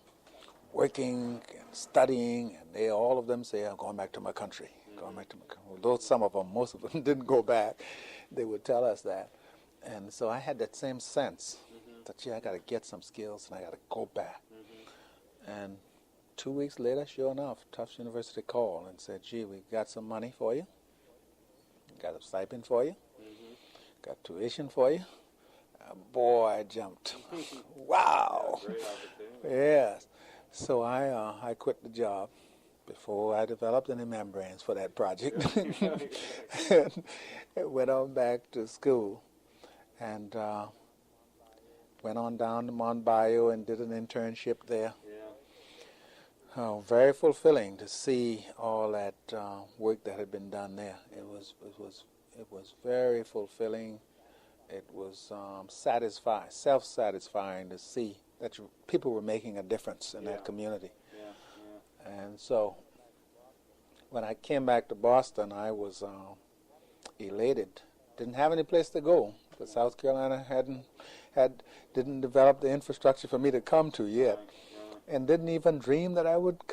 working and studying, and all of them say, I'm going back to my country, going back to my country. Although some of them, most of them didn't go back, they would tell us that. And so I had that same sense that, I got to get some skills, and I got to go back. And 2 weeks later, sure enough, Tufts University called and said, gee, we got some money for you, got a stipend for you, got tuition for you. Boy, I jumped. Wow. Yeah, great opportunity. Yes. So I quit the job before I developed any membranes for that project. And went on back to school and went on down to Monbayou and did an internship there. Yeah. Very fulfilling to see all that work that had been done there. It was very fulfilling. It was self-satisfying to see that people were making a difference in that community. Yeah. And so when I came back to Boston, I was elated. Didn't have any place to go because South Carolina didn't develop the infrastructure for me to come to yet, and didn't even dream that I would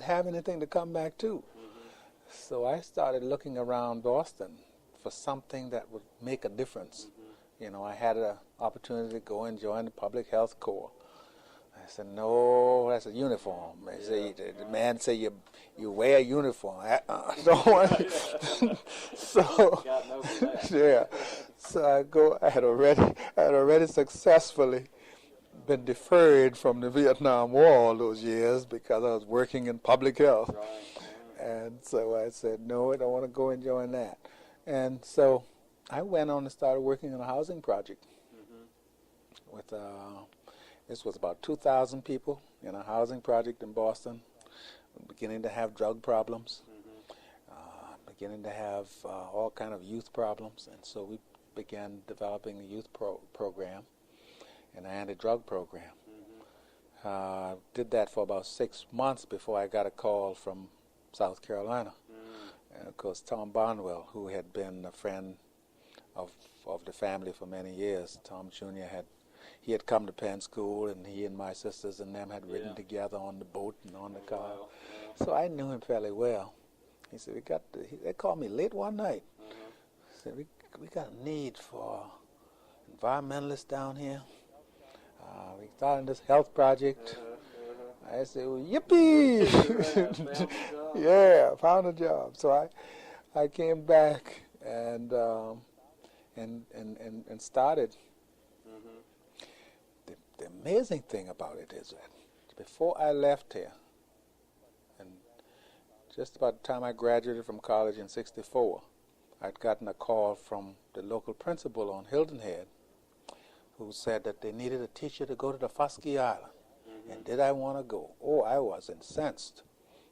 have anything to come back to. So I started looking around Boston for something that would make a difference. You know, I had an opportunity to go and join the Public Health Corps. I said, no, that's a uniform. The man said, you wear a uniform. Don't want So, yeah. So I had already successfully been deferred from the Vietnam War all those years because I was working in public health. And so I said, no, I don't want to go and join that. And so I went on and started working on a housing project with this was about 2,000 people in a housing project in Boston, beginning to have drug problems, beginning to have all kind of youth problems. And so we began developing a youth program and an anti-drug program. Did that for about 6 months before I got a call from South Carolina. And of course, Tom Barnwell, who had been a friend of the family for many years, Tom Jr. had come to Penn School, and he and my sisters and them had ridden together on the boat and on the car. Wow. So I knew him fairly well. He said, they called me late one night. Said, we got a need for environmentalists down here. We started this health project. I said, well, yippee! Yeah, found a job. So I came back and started. The amazing thing about it is that before I left here, and just about the time I graduated from college in '64, I'd gotten a call from the local principal on Hilton Head who said that they needed a teacher to go to the Fusky Island. And did I want to go? Oh, I was incensed.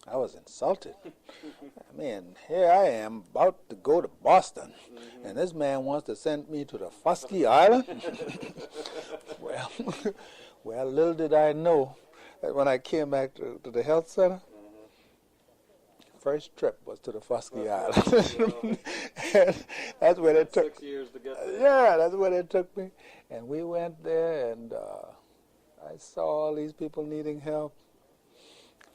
I was insulted. I mean, here I am about to go to Boston, and this man wants to send me to the Fusky Island? Well, little did I know that when I came back to the health center, first trip was to the Fusky Island. And that's where they took 6 years to get there. Yeah, that's where they took me. And we went there, and I saw all these people needing help.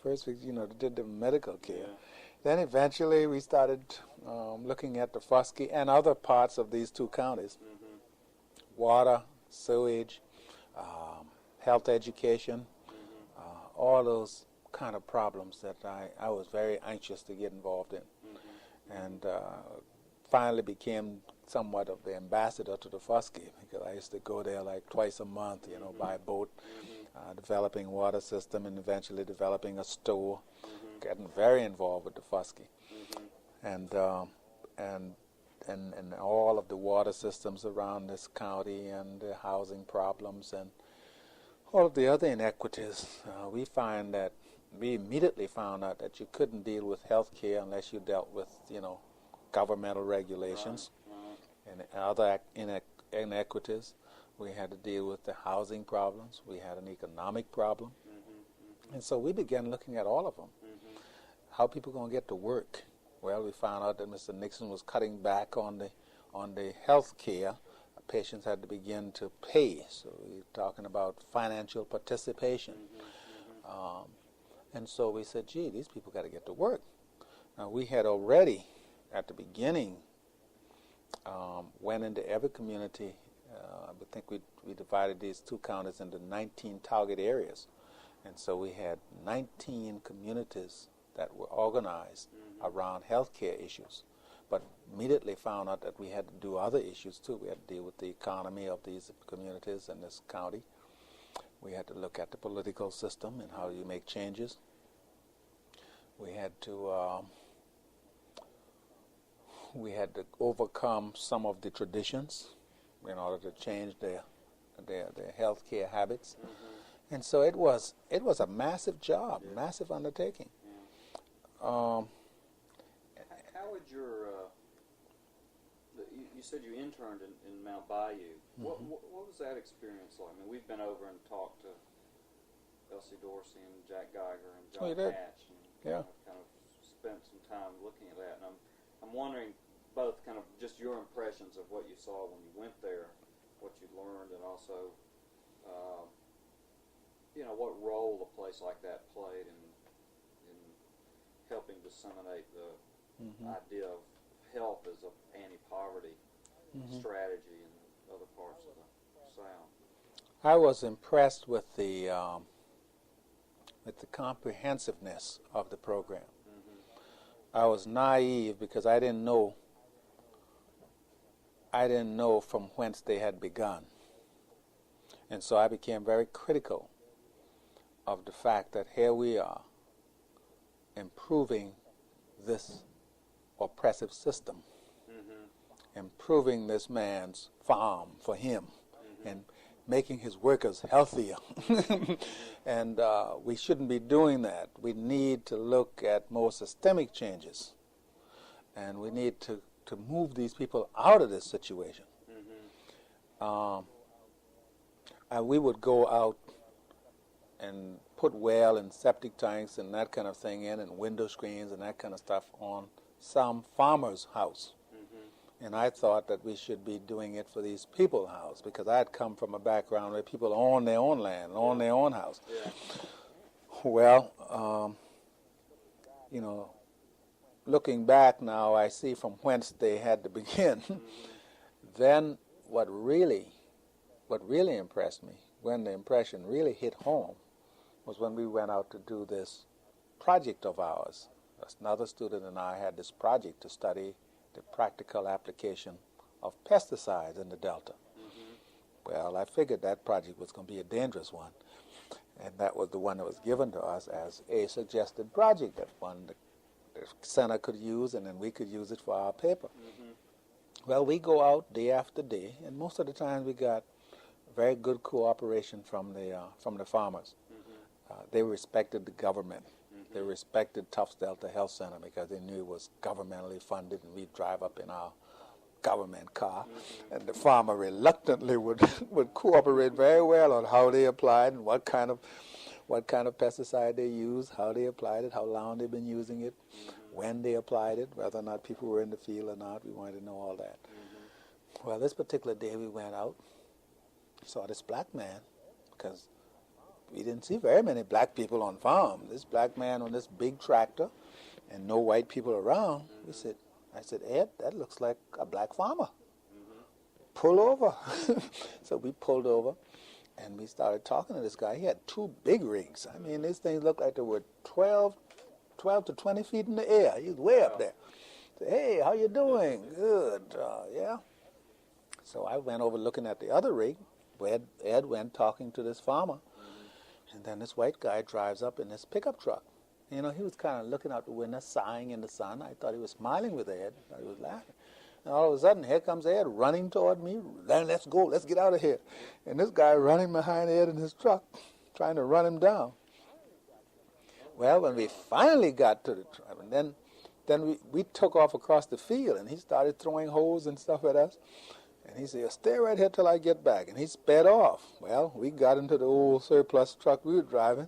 First, we, did the medical care. Yeah. Then eventually we started looking at the Fusky and other parts of these two counties. Water, sewage, health education, all those kind of problems that I was very anxious to get involved in. And finally became somewhat of the ambassador to the Fusky, because I used to go there like twice a month, by boat, developing water system and eventually developing a store, getting very involved with the Fusky. And all of the water systems around this county and the housing problems and all of the other inequities. We immediately found out that you couldn't deal with health care unless you dealt with, governmental regulations and other inequities. We had to deal with the housing problems. We had an economic problem. And so we began looking at all of them. How people going to get to work? Well, we found out that Mr. Nixon was cutting back on the health care. Patients had to begin to pay. So we're talking about financial participation. And so we said, gee, these people got to get to work. Now, we had already, at the beginning, went into every community. I think we divided these two counties into 19 target areas. And so we had 19 communities that were organized around healthcare issues, but immediately found out that we had to do other issues too. We had to deal with the economy of these communities and this county. We had to look at the political system and how you make changes. We had to overcome some of the traditions in order to change their healthcare habits. And so it was a massive job, massive undertaking. How would you said you interned in Mount Bayou. What was that experience like? I mean, we've been over and talked to Elsie Dorsey and Jack Geiger and John Hatch, and kind of spent some time looking at that. And I'm wondering both kind of just your impressions of what you saw when you went there, what you learned, and also what role a place like that played in helping disseminate the idea of health as an anti-poverty strategy in other parts of the South. I was impressed with the comprehensiveness of the program. I was naive because I didn't know from whence they had begun. And so I became very critical of the fact that here we are improving this oppressive system, improving this man's farm for him, and making his workers healthier. And we shouldn't be doing that. We need to look at more systemic changes, and we need to move these people out of this situation. We would go out and put well and septic tanks and that kind of thing in, and window screens and that kind of stuff on some farmer's house. And I thought that we should be doing it for these people's house, because I had come from a background where people own their own land, own their own house. Well, looking back now, I see from whence they had to begin. Then what really impressed me, when the impression really hit home, was when we went out to do this project of ours. Another student and I had this project to study the practical application of pesticides in the Delta. Well, I figured that project was going to be a dangerous one, and that was the one that was given to us as a suggested project, that one the center could use, and then we could use it for our paper. Well, we go out day after day, and most of the time we got very good cooperation from the farmers. They respected the government. They respected Tufts Delta Health Center because they knew it was governmentally funded, and we'd drive up in our government car, and the farmer reluctantly would cooperate very well on how they applied and what kind of pesticide they used, how they applied it, how long they've been using it, when they applied it, whether or not people were in the field or not. We wanted to know all that. Well, this particular day we went out, saw this black man, because we didn't see very many black people on farm. This black man on this big tractor and no white people around. I said, Ed, that looks like a black farmer. Pull over. So we pulled over, and we started talking to this guy. He had two big rigs. I mean, these things looked like they were 12 to 20 feet in the air. He was way up there. I said, hey, how you doing? Good. Yeah. So I went over looking at the other rig. Ed went talking to this farmer. And then this white guy drives up in this pickup truck. He was kind of looking out the window, sighing in the sun. I thought he was smiling with Ed. I thought he was laughing. And all of a sudden, here comes Ed running toward me. Let's go. Let's get out of here. And this guy running behind Ed in his truck, trying to run him down. Well, when we finally got to the truck, and then we took off across the field, and he started throwing holes and stuff at us. And he said, stay right here till I get back. And he sped off. Well, we got into the old surplus truck we were driving.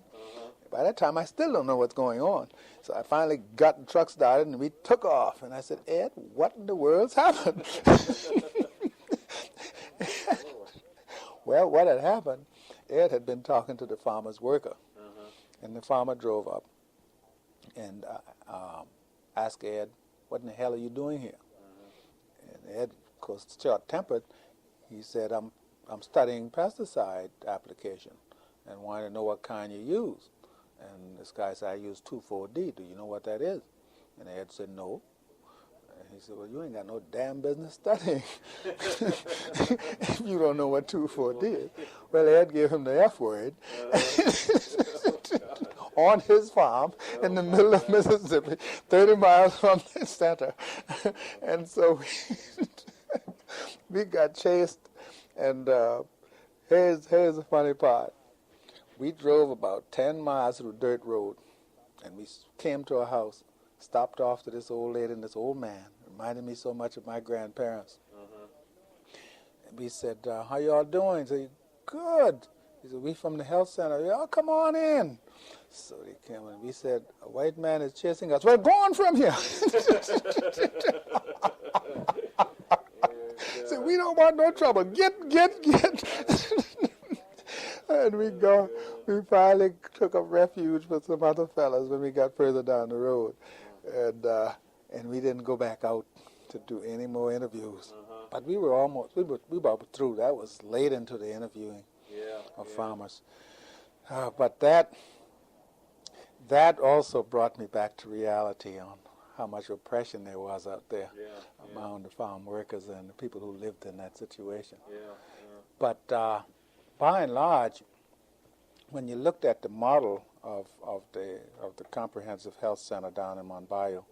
By that time, I still don't know what's going on. So I finally got the truck started, and we took off. And I said, Ed, what in the world's happened? Well, what had happened, Ed had been talking to the farmer's worker. And the farmer drove up and asked Ed, what in the hell are you doing here? And Ed, of course, short-tempered, he said, I'm studying pesticide application. and wanted to know what kind you use. And this guy said, I use 2,4-D. Do you know what that is? And Ed said, no. And he said, well, you ain't got no damn business studying if you don't know what 2,4-D is. Well, Ed gave him the F word on his farm in the middle of Mississippi, 30 miles from the center. And so we got chased, and here's the funny part. We drove about 10 miles through dirt road, and we came to a house, stopped off to this old lady and this old man, reminded me so much of my grandparents. And we said, how y'all doing? He said, good. He said, we from the health center. Y'all come on in. So they came in. We said, a white man is chasing us. We're going from here. Said, we don't want no trouble. Get. And we finally took up refuge with some other fellas when we got further down the road. And we didn't go back out to do any more interviews. But we were about through. That was late into the interviewing of farmers. But that also brought me back to reality on how much oppression there was out there among the farm workers and the people who lived in that situation. But by and large, when you looked at the model of the Comprehensive Health Center down in Monbayou,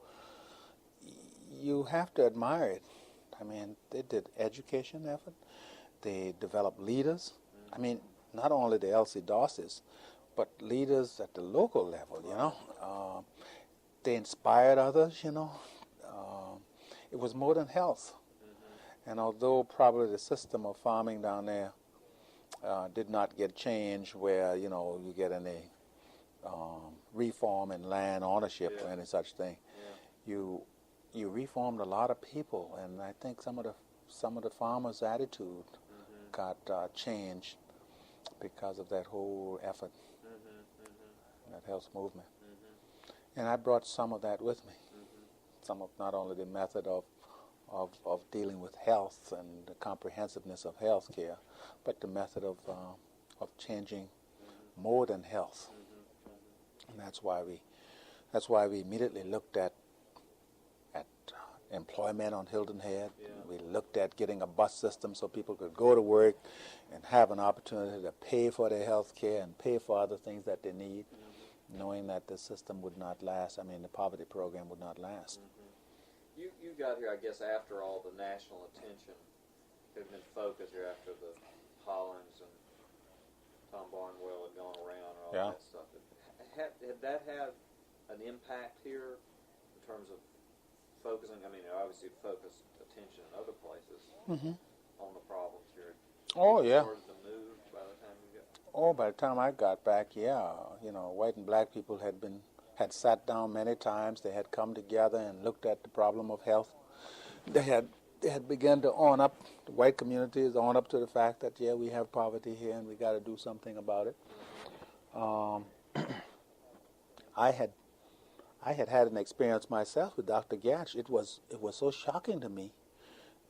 you have to admire it. I mean, they did education effort. They developed leaders. I mean, not only the Elsie Dosses, but leaders at the local level, you know. They inspired others, you know. It was more than health. And although probably the system of farming down there did not get changed where, you know, you get any reform in land ownership or any such thing, you reformed a lot of people, and I think some of the farmers' attitude got changed because of that whole effort, that health movement. And I brought some of that with me, some of not only the method of dealing with health and the comprehensiveness of health care, but the method of changing more than health. And that's why we immediately looked at employment on Hilton Head. We looked at getting a bus system so people could go to work and have an opportunity to pay for their health care and pay for other things that they need, knowing that the system would not last. I mean, the poverty program would not last. You got here, I guess, after all the national attention had been focused here after the Hollins and Tom Barnwell had gone around and all that stuff. Had that had an impact here in terms of focusing? I mean, obviously it focused attention in other places on the problems here. Oh, yeah. Started to move by the time you got. Oh, by the time I got back, you know, white and black people had sat down many times. They had come together and looked at the problem of health. They had begun to own up. The white communities own up to the fact that we have poverty here and we got to do something about it. I had an experience myself with Dr. Gatch. It was so shocking to me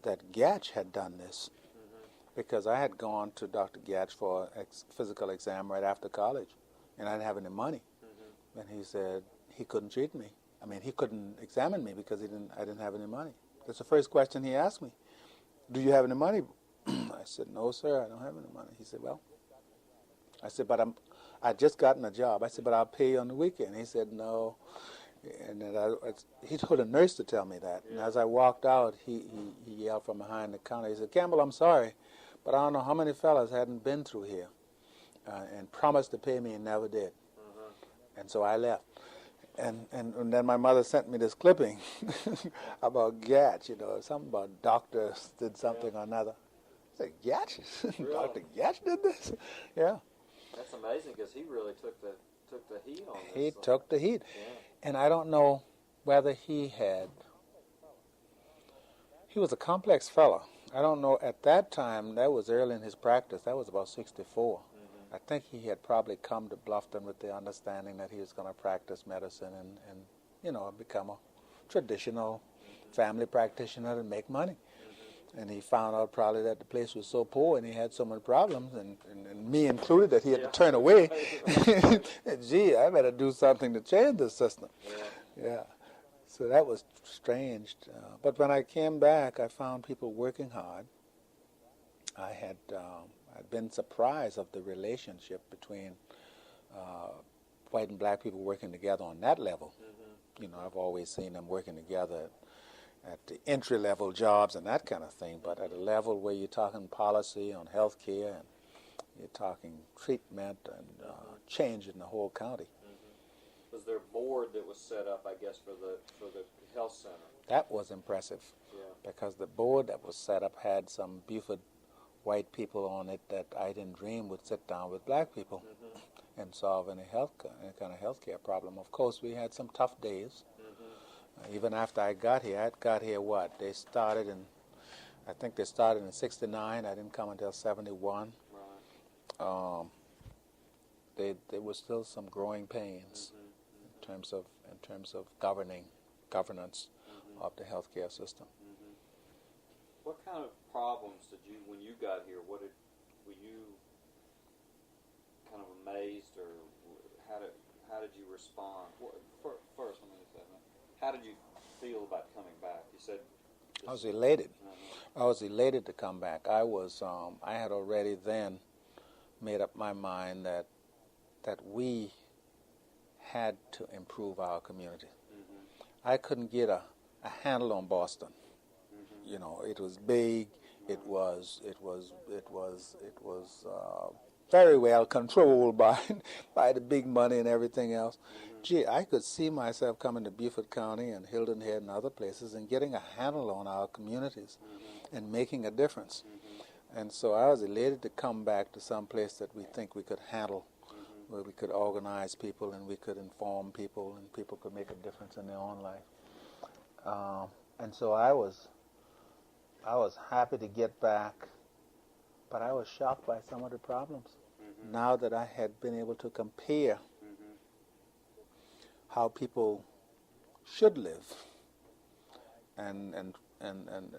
that Gatch had done this, because I had gone to Dr. Gatch for a physical exam right after college, and I didn't have any money. And he said he couldn't treat me. I mean, he couldn't examine me because I didn't have any money. That's the first question he asked me. Do you have any money? I said, no, sir, I don't have any money. He said, well, I said, but I just gotten a job. I said, but I'll pay you on the weekend. He said, no. And then he told a nurse to tell me that. And as I walked out, he yelled from behind the counter. He said, Campbell, I'm sorry, but I don't know how many fellas hadn't been through here and promised to pay me and never did. And so I left. And then my mother sent me this clipping about Gatch, you know, something about doctors did something or another. I said, Gatch? Really? Dr. Gatch did this? Yeah. That's amazing, because he really took the heat on this. He took the heat. Yeah. And I don't know whether he was a complex fellow. I don't know, at that time, that was early in his practice, that was about 64. I think he had probably come to Bluffton with the understanding that he was going to practice medicine and you know, become a traditional family practitioner and make money. And he found out probably that the place was so poor and he had so many problems, and me included, that he had to turn away. Gee, I better do something to change the system. Yeah. So that was strange. But when I came back, I found people working hard. I'd been surprised of the relationship between white and black people working together on that level. You know, I've always seen them working together at the entry-level jobs and that kind of thing, but at a level where you're talking policy on health care and you're talking treatment and change in the whole county. Was there a board that was set up, I guess, for the health center? That was impressive, because the board that was set up had some Buford white people on it that I didn't dream would sit down with black people and solve any kind of health care problem. Of course, we had some tough days. Even after I got here, they started I think they started in 69. I didn't come until 71. Right. There was still some growing pains in terms of governance of the healthcare system. What kind of problems did you, when you got here, were you kind of amazed, or how did you respond? First, let me say that. How did you feel about coming back? You said I was elated. I was elated to come back. I had already then made up my mind that we had to improve our community. I couldn't get a handle on Boston. You know, it was big. It was very well controlled by the big money and everything else. Gee, I could see myself coming to Beaufort County and Hilton Head and other places and getting a handle on our communities and making a difference. And so I was elated to come back to some place that we think we could handle, where we could organize people and we could inform people and people could make a difference in their own life. And so I was happy to get back, but I was shocked by some of the problems. Now that I had been able to compare how people should live and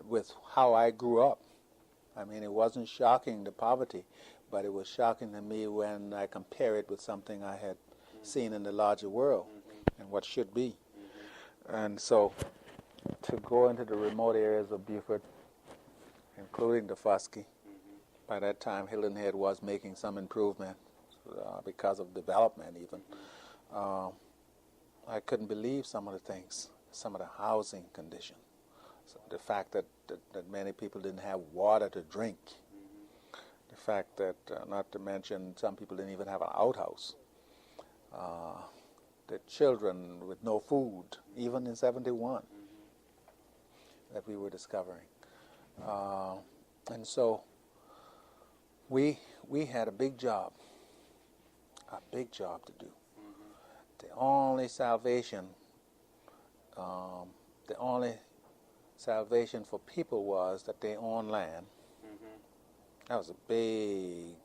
with how I grew up. I mean, it wasn't shocking, the poverty, but it was shocking to me when I compare it with something I had seen in the larger world and what should be. And so to go into the remote areas of Beaufort, including the Fusky, by that time Hilton Head was making some improvement because of development even. I couldn't believe some of the things, some of the housing conditions, the fact that many people didn't have water to drink, the fact that, not to mention, some people didn't even have an outhouse, the children with no food, even in 71, that we were discovering. And so we had a big job to do. The only salvation for people was that they owned land. That was a big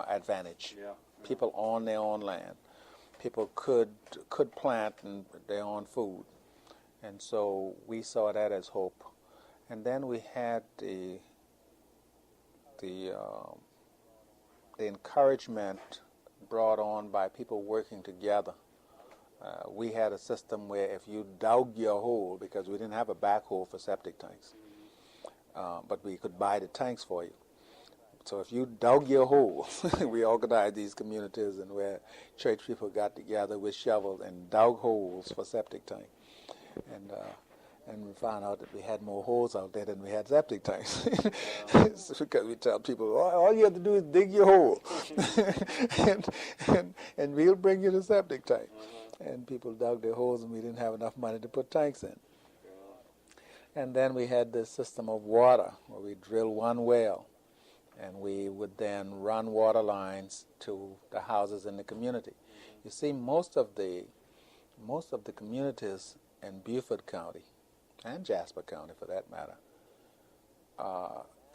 advantage. People owned their own land. People could plant their own food, and so we saw that as hope. And then we had the encouragement brought on by people working together. We had a system where if you dug your hole, because we didn't have a backhoe for septic tanks, but we could buy the tanks for you. So if you dug your hole, we organized these communities and where church people got together with shovels and dug holes for septic tanks. And we found out that we had more holes out there than we had septic tanks. Because we tell people, all you have to do is dig your hole, and we'll bring you the septic tank. And people dug their holes, and we didn't have enough money to put tanks in. And then we had this system of water, where we drilled one well, and we would then run water lines to the houses in the community. You see, most of the communities in Beaufort County, and Jasper County for that matter,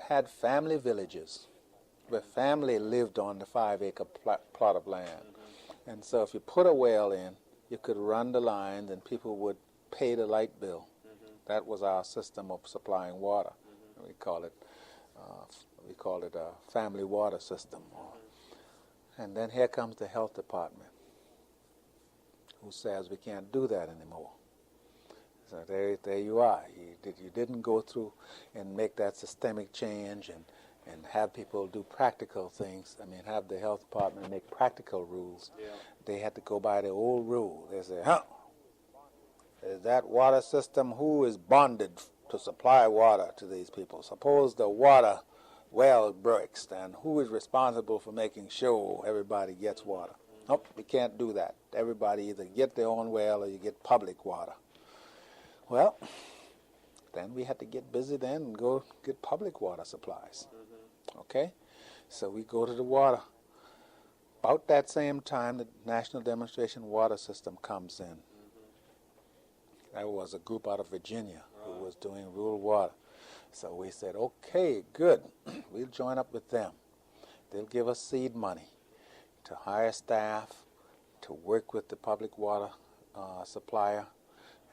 had family villages where family lived on the 5-acre plot of land. And so if you put a well in, you could run the lines and people would pay the light bill. That was our system of supplying water We call it a family water system. And then here comes the health department, who says we can't do that anymore. So there you are. You didn't go through and make that systemic change and have people do practical things. I mean, have the health department make practical rules. Yeah. They had to go by the old rule. They say, is that water system, who is bonded to supply water to these people? Suppose the water well breaks, then who is responsible for making sure everybody gets water? Nope, we can't do that. Everybody either get their own well or you get public water. Well, then we had to get busy then and go get public water supplies. Okay? So we go to the water. About that same time, the National Demonstration Water System comes in. That was a group out of Virginia who was doing rural water. So we said, okay, good. We'll join up with them. They'll give us seed money to hire staff, to work with the public water supplier,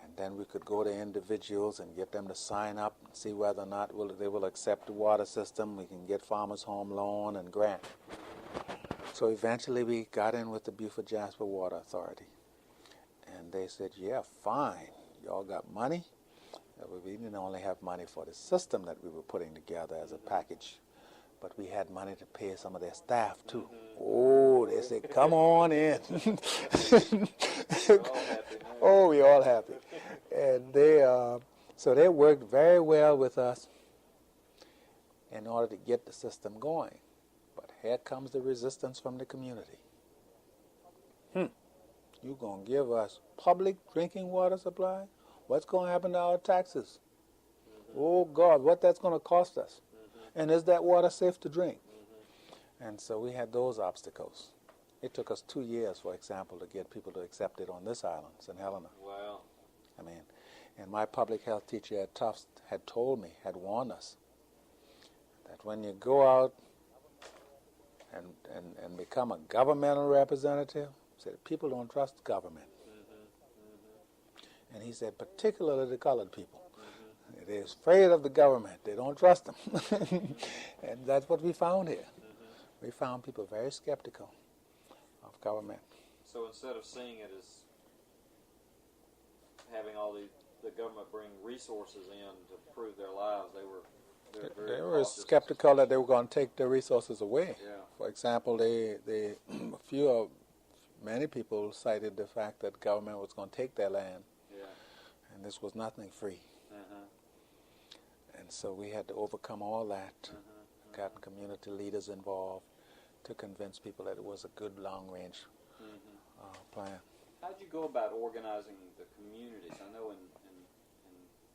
and then we could go to individuals and get them to sign up and see whether or not they will accept the water system. We can get Farmers Home Loan and grant. So eventually we got in with the Beaufort-Jasper Water Authority. And they said, yeah, fine. Y'all got money? We didn't only have money for the system that we were putting together as a package, but we had money to pay some of their staff too. Oh, they said, come on in. Oh, we all happy. And so they worked very well with us in order to get the system going. But here comes the resistance from the community. You gonna give us public drinking water supply? What's going to happen to our taxes? Oh, God, what that's going to cost us. And is that water safe to drink? And so we had those obstacles. It took us 2 years, for example, to get people to accept it on this island, St. Helena. Wow. I mean, and my public health teacher at Tufts had told me, had warned us, that when you go out and become a governmental representative, said people don't trust government. And he said, particularly the colored people. They're afraid of the government. They don't trust them. And that's what we found here. We found people very skeptical of government. So instead of seeing it as having all the government bring resources in to improve their lives, they were skeptical that they were going to take their resources away. Yeah. For example, many people cited the fact that government was going to take their land. And this was nothing free. And so we had to overcome all that, got community leaders involved to convince people that it was a good long-range plan. How did you go about organizing the communities? I know in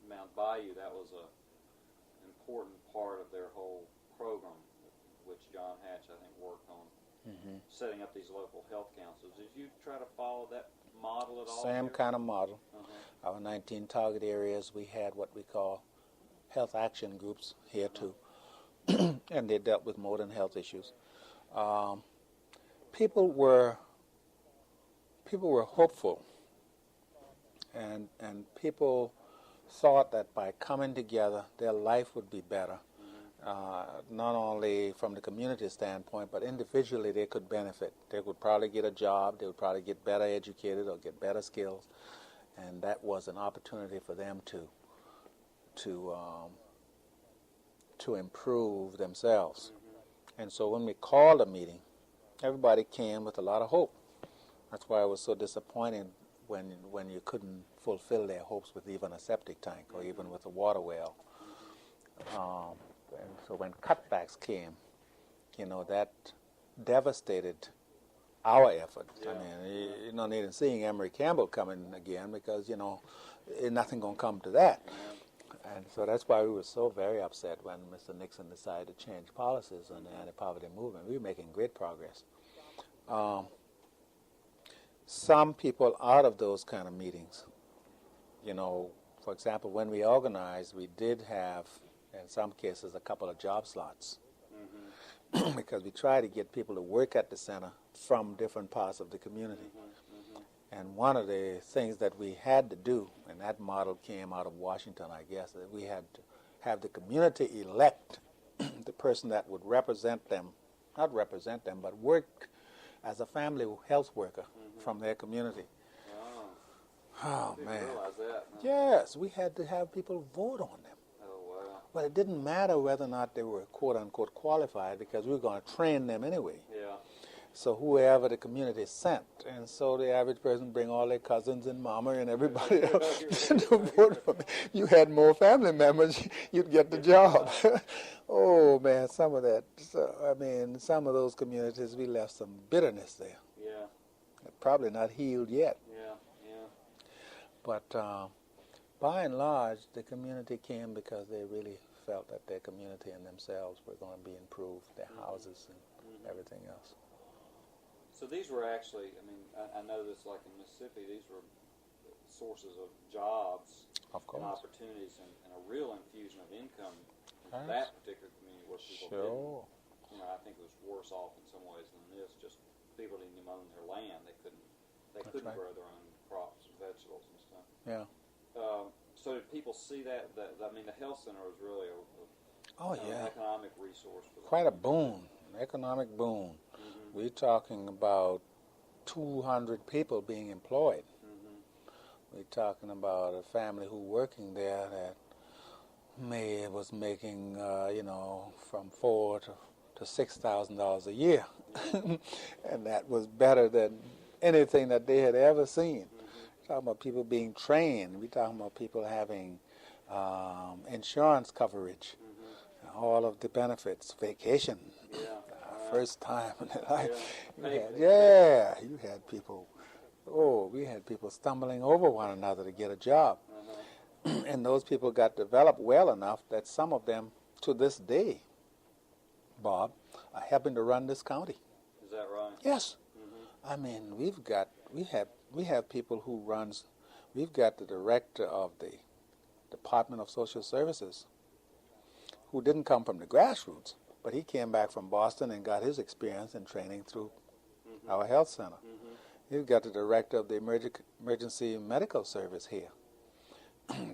Mount Bayou that was an important part of their whole program, which John Hatch, I think, worked on, setting up these local health councils. Did you try to follow that model at all? Same kind of model. Our 19 target areas, we had what we call health action groups here too, and they dealt with more than health issues. People were hopeful, and people thought that by coming together, their life would be better. Not only from the community standpoint, but individually they could benefit. They would probably get a job, they would probably get better educated or get better skills, and that was an opportunity for them to improve themselves. And so when we called a meeting, everybody came with a lot of hope. That's why it was so disappointing when you couldn't fulfill their hopes with even a septic tank or even with a water well. And so when cutbacks came, that devastated our effort. Yeah. I mean, you don't need seeing Emory Campbell coming again because, nothing going to come to that. And so that's why we were so very upset when Mr. Nixon decided to change policies on the anti-poverty movement. We were making great progress. Some people out of those kind of meetings, for example, when we organized, we did have, in some cases, a couple of job slots. Because we try to get people to work at the center from different parts of the community. And one of the things that we had to do, and that model came out of Washington, I guess, that we had to have the community elect the person that would represent them, not represent them, but work as a family health worker from their community. Oh, I didn't man. realize that. No. Yes, we had to have people vote on them. Oh, wow. But it didn't matter whether or not they were quote-unquote qualified because we were going to train them anyway. Yeah. So whoever the community sent. And so the average person bring all their cousins and mama and everybody else to vote for me. You had more family members, you'd get the job. Oh, man, some of that. So, I mean, some of those communities, we left some bitterness there. Yeah. Probably not healed yet. Yeah. Yeah. But by and large, the community came because they really felt that their community and themselves were going to be improved, their houses and everything else. So these were actually, I mean, I know this like in Mississippi, these were sources of jobs Of course. and opportunities and a real infusion of income in Yes. that particular community where people Sure. didn't, you know, I think it was worse off in some ways than this. Just people didn't even own their land. They couldn't right. grow their own crops and vegetables and stuff. Yeah. So did people see that I mean, the health center was really Oh, an yeah. economic resource for them. Quite a boon, an economic boon. We're talking about 200 people being employed. We're talking about a family who working there that was making, from $4,000 to $6,000 a year. And that was better than anything that they had ever seen. We're talking about people being trained. We're talking about people having insurance coverage, all of the benefits, vacation. Yeah. First time in their life. Yeah. You had people, we had people stumbling over one another to get a job. And those people got developed well enough that some of them, to this day, Bob, are helping to run this county. Is that right? Yes. I mean, we have people who runs, we've got the director of the Department of Social Services who didn't come from the grassroots, but he came back from Boston and got his experience and training through our health center. You've got the director of the emergency medical service here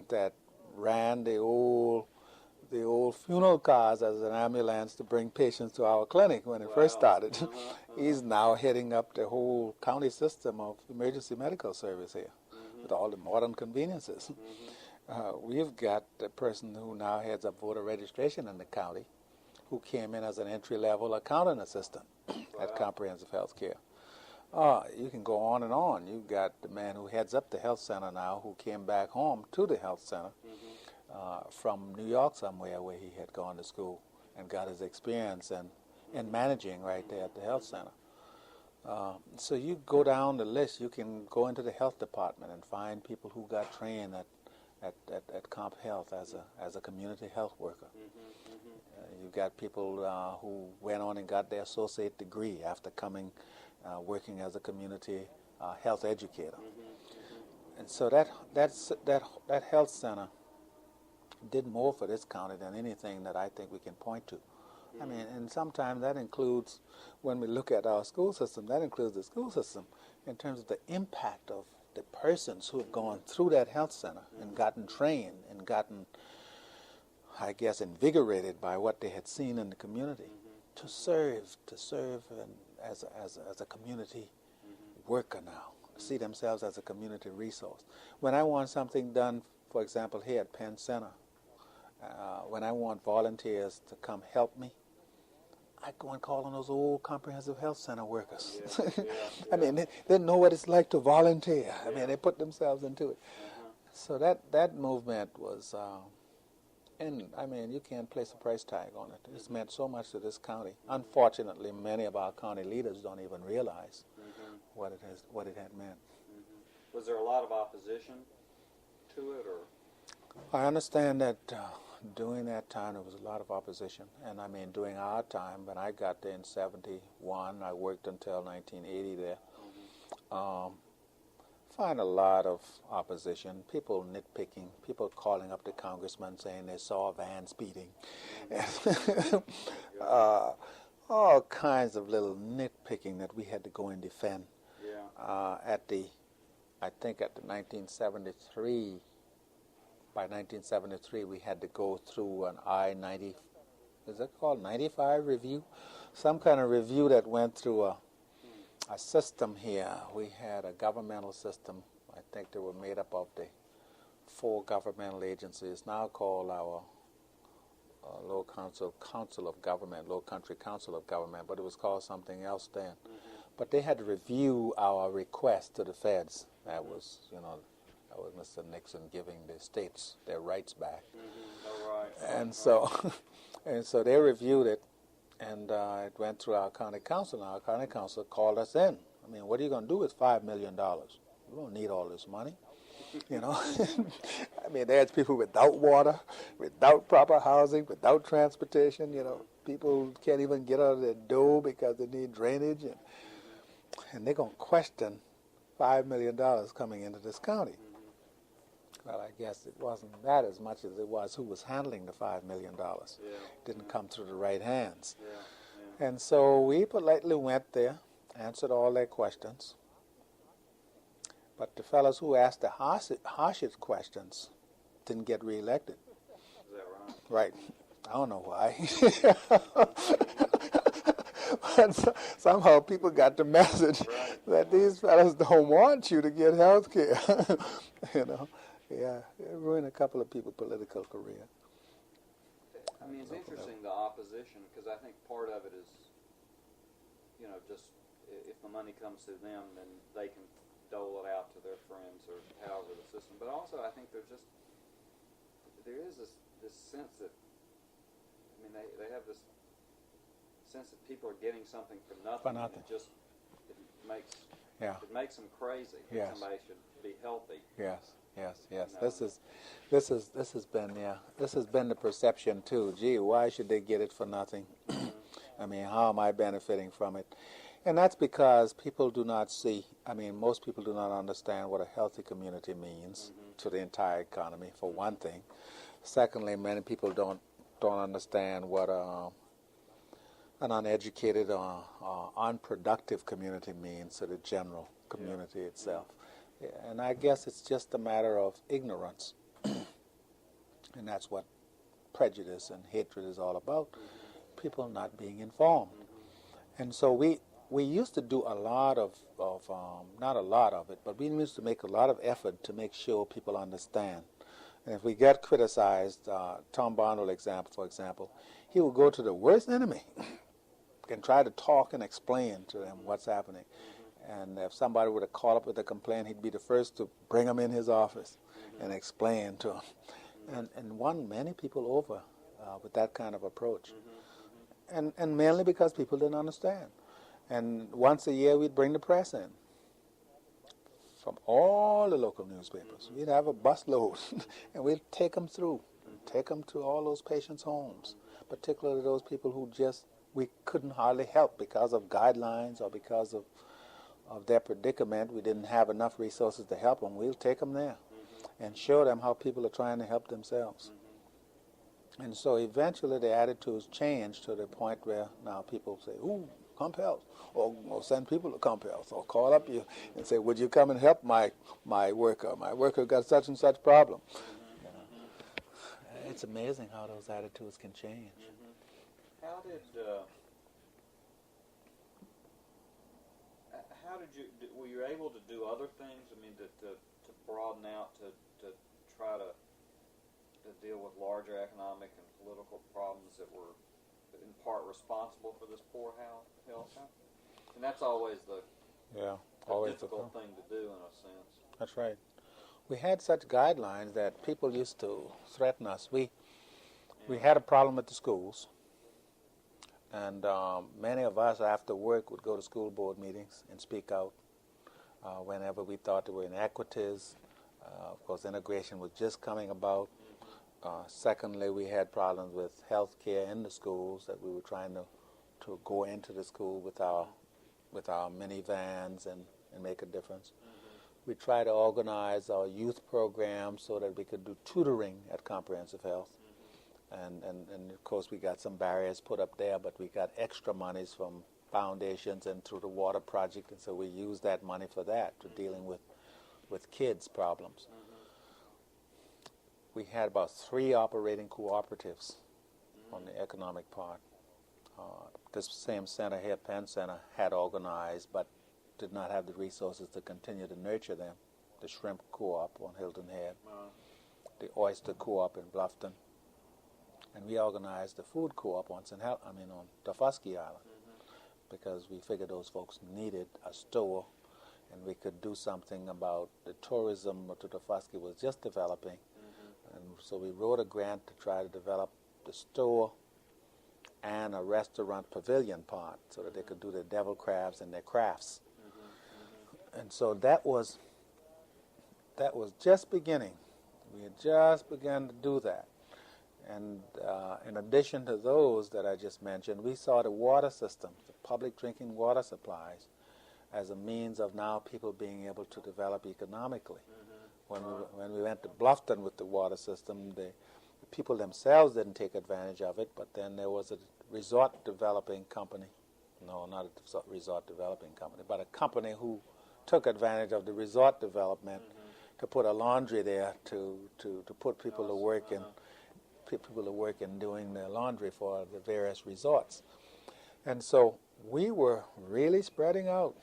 that ran the old funeral cars as an ambulance to bring patients to our clinic when it first started. He's now heading up the whole county system of emergency medical service here with all the modern conveniences. We've got the person who now heads up voter registration in the county, who came in as an entry-level accountant assistant at Comprehensive Health Care. You can go on and on. You've got the man who heads up the health center now, who came back home to the health center from New York somewhere where he had gone to school and got his experience in managing right there at the health center. So you go down the list. You can go into the health department and find people who got trained at Comp Health as a community health worker. You've got people who went on and got their associate degree after working as a community health educator. And so that health center did more for this county than anything that I think we can point to. I mean, and sometimes that includes, when we look at our school system, that includes the school system in terms of the impact of the persons who have gone through that health center and gotten trained and gotten, I guess, invigorated by what they had seen in the community to serve as a community worker now, see themselves as a community resource. When I want something done, for example, here at Penn Center, when I want volunteers to come help me, I go and call on those old comprehensive health center workers. I mean, they know what it's like to volunteer. I mean, they put themselves into it. So that movement was, and I mean, you can't place a price tag on it. It's meant so much to this county. Unfortunately, many of our county leaders don't even realize what it had meant. Was there a lot of opposition to it, or? I understand that during that time there was a lot of opposition, and I mean during our time, when I got there in '71, I worked until 1980 there. Find a lot of opposition, people nitpicking, people calling up the congressman saying they saw a van speeding, all kinds of little nitpicking that we had to go and defend. I think at the 1973 by 1973, we had to go through an I-90, is it called 95 review? Some kind of review that went through a system here. We had a governmental system. I think they were made up of the 4 governmental agencies, now called our Low Council of Government, Low Country Council of Government, but it was called something else then. But they had to review our request to the feds. That was, that was Mr. Nixon giving the states their rights back. And so, and so they reviewed it, and it went through our county council. Now our county council called us in. I mean, what are you going to do with $5 million? You don't need all this money. I mean, there's people without water, without proper housing, without transportation. People can't even get out of their door because they need drainage, and they're going to question $5 million coming into this county. Well, I guess it wasn't that as much as it was who was handling the $5 million. Didn't come through the right hands. And so we politely went there, answered all their questions. But the fellows who asked the harshest questions didn't get reelected. Is that Right. right? I don't know why. But somehow people got the message that these fellows don't want you to get health care. Yeah, it ruined a couple of people's political career. I mean, it's interesting, the opposition, because I think part of it is, just if the money comes to them, then they can dole it out to their friends or however the system. But also, I think there is this sense that, I mean, they have this sense that people are getting something for nothing. It makes them crazy. Yes. Somebody should be healthy. Yes. This has been the perception too. Gee, why should they get it for nothing? I mean, how am I benefiting from it? And that's because people do not see, most people do not understand what a healthy community means to the entire economy, for one thing. Secondly, many people don't understand what an uneducated or unproductive community means to the general community itself. And I guess it's just a matter of ignorance. And that's what prejudice and hatred is all about. People not being informed. And so we used to do a lot of not a lot of it, but we used to make a lot of effort to make sure people understand. And if we get criticized, Tom Barnwell for example, he would go to the worst enemy and try to talk and explain to them what's happening. And if somebody were to call up with a complaint, he'd be the first to bring them in his office and explain to them. And won many people over with that kind of approach. And mainly because people didn't understand. And once a year, we'd bring the press in from all the local newspapers. We'd have a busload, and we'd take them through all those patients' homes, particularly those people who we couldn't hardly help because of guidelines or because of their predicament. We didn't have enough resources to help them. We'll take them there and show them how people are trying to help themselves. And so eventually the attitudes changed to the point where now people say, ooh, Campbell, or send people to Campbell, or call up you and say, would you come and help my worker? My worker got such and such problem. It's amazing how those attitudes can change. How did were you able to do other things? I mean, to broaden out, to try to deal with larger economic and political problems that were in part responsible for this poor health? And that's always the difficult thing to do in a sense. That's right. We had such guidelines that people used to threaten us. We had a problem at the schools, and many of us after work would go to school board meetings and speak out whenever we thought there were inequities. Of course, integration was just coming about. Secondly, we had problems with health care in the schools, that we were trying to go into the school with our minivans and make a difference. We tried to organize our youth programs so that we could do tutoring at Comprehensive Health. And of course, we got some barriers put up there, but we got extra monies from foundations and through the water project, and so we used that money for that, to dealing with kids' problems. we had about 3 operating cooperatives on the economic part. This same center here, Penn Center, had organized but did not have the resources to continue to nurture them. The shrimp co-op on Hilton Head, the oyster co-op in Bluffton, and we organized the food co-op on on Dofusky Island, because we figured those folks needed a store, and we could do something about the tourism to Dofusky was just developing, and so we wrote a grant to try to develop the store and a restaurant pavilion part so that they could do their devil crabs and their crafts. And so that was just beginning. We had just begun to do that. And in addition to those that I just mentioned, we saw the water system, the public drinking water supplies, as a means of now people being able to develop economically. When we went to Bluffton with the water system, the people themselves didn't take advantage of it, but then there was a resort developing company. No, not a resort developing company, but a company who took advantage of the resort development to put a laundry there to put people to work in doing their laundry for the various resorts. And so we were really spreading out,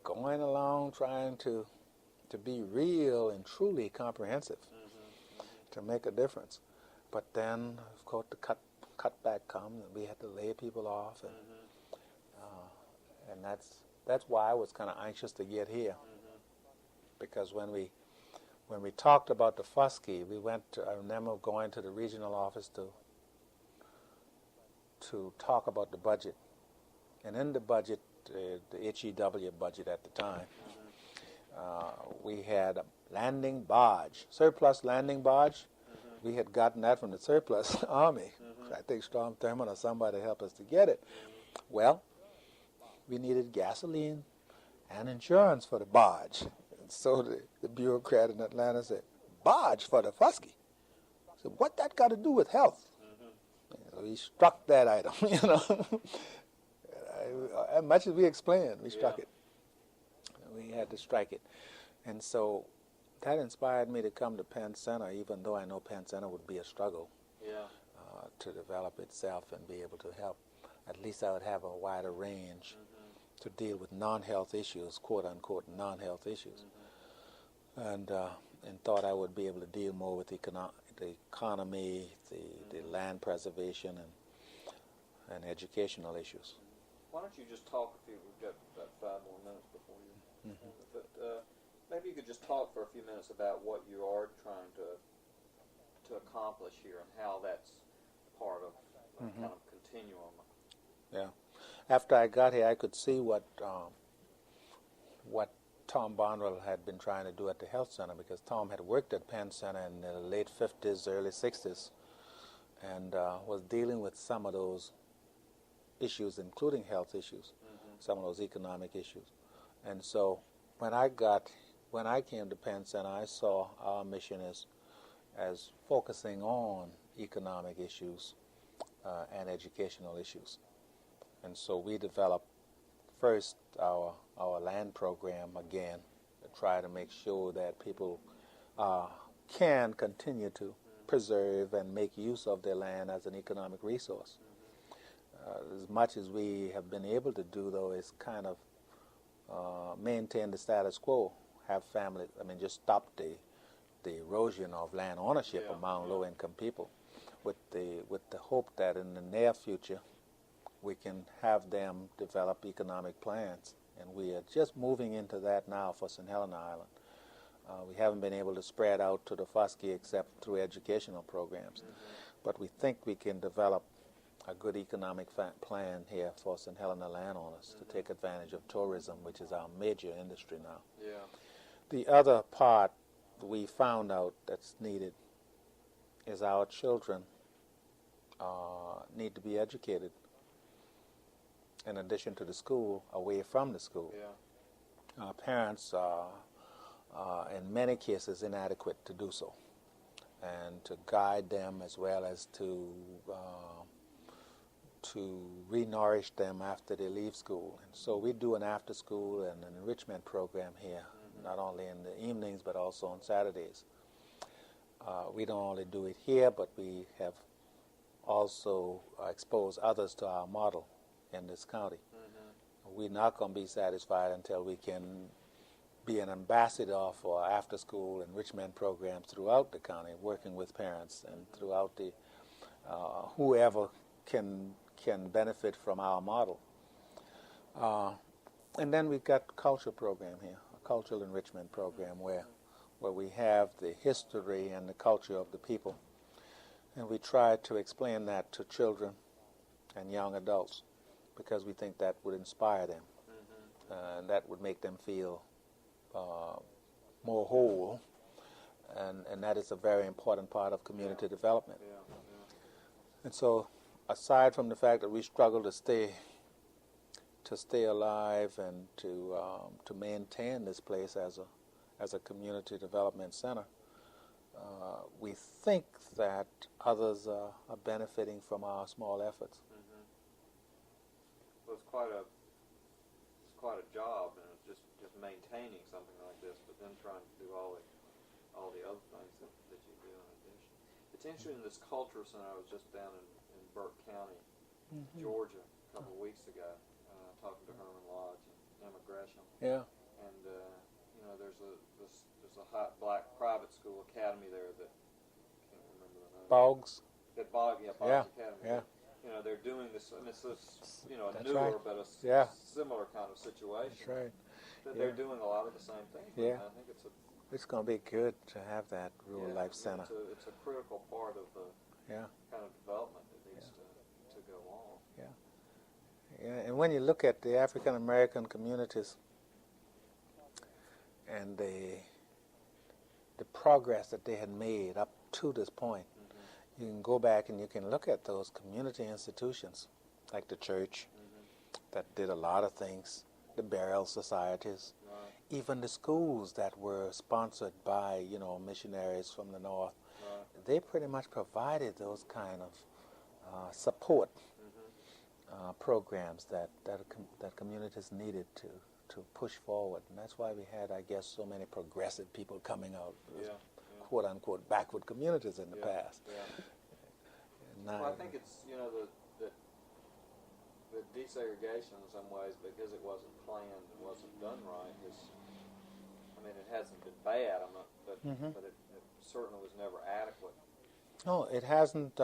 going along trying to be real and truly comprehensive, to make a difference. But then, of course, the cutback comes, and we had to lay people off, and that's why I was kind of anxious to get here, because when we talked about the Fusky, I remember going to the regional office to talk about the budget, and in the budget, the HEW budget at the time, we had a landing barge, surplus landing barge. We had gotten that from the surplus army. I think Strom Thurmond or somebody helped us to get it. Well, we needed gasoline and insurance for the barge. And so the bureaucrat in Atlanta said, barge for the Fusky? I said, what that got to do with health? So he struck that item, As much as we explained, we struck it. We had to strike it. And so that inspired me to come to Penn Center, even though I know Penn Center would be a struggle to develop itself and be able to help. At least I would have a wider range to deal with non-health issues, quote-unquote non-health issues. And thought I would be able to deal more with the economy, the land preservation, and educational issues. Why don't you just talk we've got about 5 more minutes before you, but maybe you could just talk for a few minutes about what you are trying to accomplish here and how that's part of a kind of continuum. Yeah. After I got here, I could see what Tom Bonwell had been trying to do at the health center, because Tom had worked at Penn Center in the late 50s, early 60s, and was dealing with some of those issues, including health issues, some of those economic issues. And so when I came to Penn Center, I saw our mission as focusing on economic issues and educational issues. And so we developed first our land program again to try to make sure that people can continue to preserve and make use of their land as an economic resource. As much as we have been able to do, though, is kind of maintain the status quo, have families, just stop the erosion of land ownership among low-income people, with the hope that in the near future we can have them develop economic plans. And we are just moving into that now for St. Helena Island. We haven't been able to spread out to the Fusky except through educational programs. But we think we can develop a good economic plan here for St. Helena landowners to take advantage of tourism, which is our major industry now. The other part we found out that's needed is our children need to be educated in addition to the school, away from the school. Our parents are in many cases inadequate to do so, and to guide them as well as to re-nourish them after they leave school. And so we do an after-school and an enrichment program here, not only in the evenings but also on Saturdays. We don't only do it here, but we have also exposed others to our model in this county. Mm-hmm. We're not going to be satisfied until we can be an ambassador for after-school enrichment programs throughout the county, working with parents and throughout the whoever can benefit from our model. And then we've got a culture program here, a cultural enrichment program where we have the history and the culture of the people. And we try to explain that to children and young adults because we think that would inspire them. Mm-hmm. And that would make them feel more whole. And that is a very important part of community development. Yeah. And so, aside from the fact that we struggle to stay alive and to maintain this place as a community development center, we think that others are benefiting from our small efforts. Mm-hmm. Well, it's quite a job, and just maintaining something like this, but then trying to do all the other things that you do in addition. It's interesting, this culture center. I was just down in Burke County, mm-hmm. Georgia, a couple of weeks ago, talking to Herman Lodge and Emma Gresham. Yeah. And there's a hot black private school academy there that I can't remember the name. Boggs. Boggs Academy. Yeah. They're doing this, and it's this, a That's newer right. but a similar kind of situation. That's right. That they're doing a lot of the same things. Yeah. I think it's going to be good to have that rural life center. It's a critical part of the kind of development that needs to go on. Yeah, and when you look at the African American communities and the progress that they had made up to this point, mm-hmm. you can go back and you can look at those community institutions, like the church, mm-hmm. that did a lot of things, the burial societies, right. even the schools that were sponsored by, missionaries from the north. Right. They pretty much provided those kind of support programs that communities needed to push forward, and that's why we had, I guess, so many progressive people coming out, quote unquote, backward communities in the past. Yeah. Well, I think it's the desegregation in some ways, because it wasn't planned, it wasn't done right. It hasn't been bad, but it certainly was never adequate. No, it hasn't.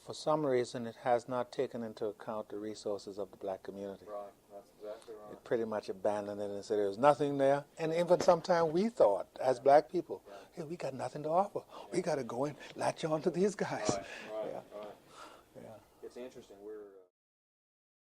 For some reason, it has not taken into account the resources of the black community. Right, that's exactly right. It pretty much abandoned it and said there was nothing there. And even sometimes we thought, as black people, hey, we got nothing to offer. We got to go and latch on to these guys. Right. Yeah. It's interesting. We're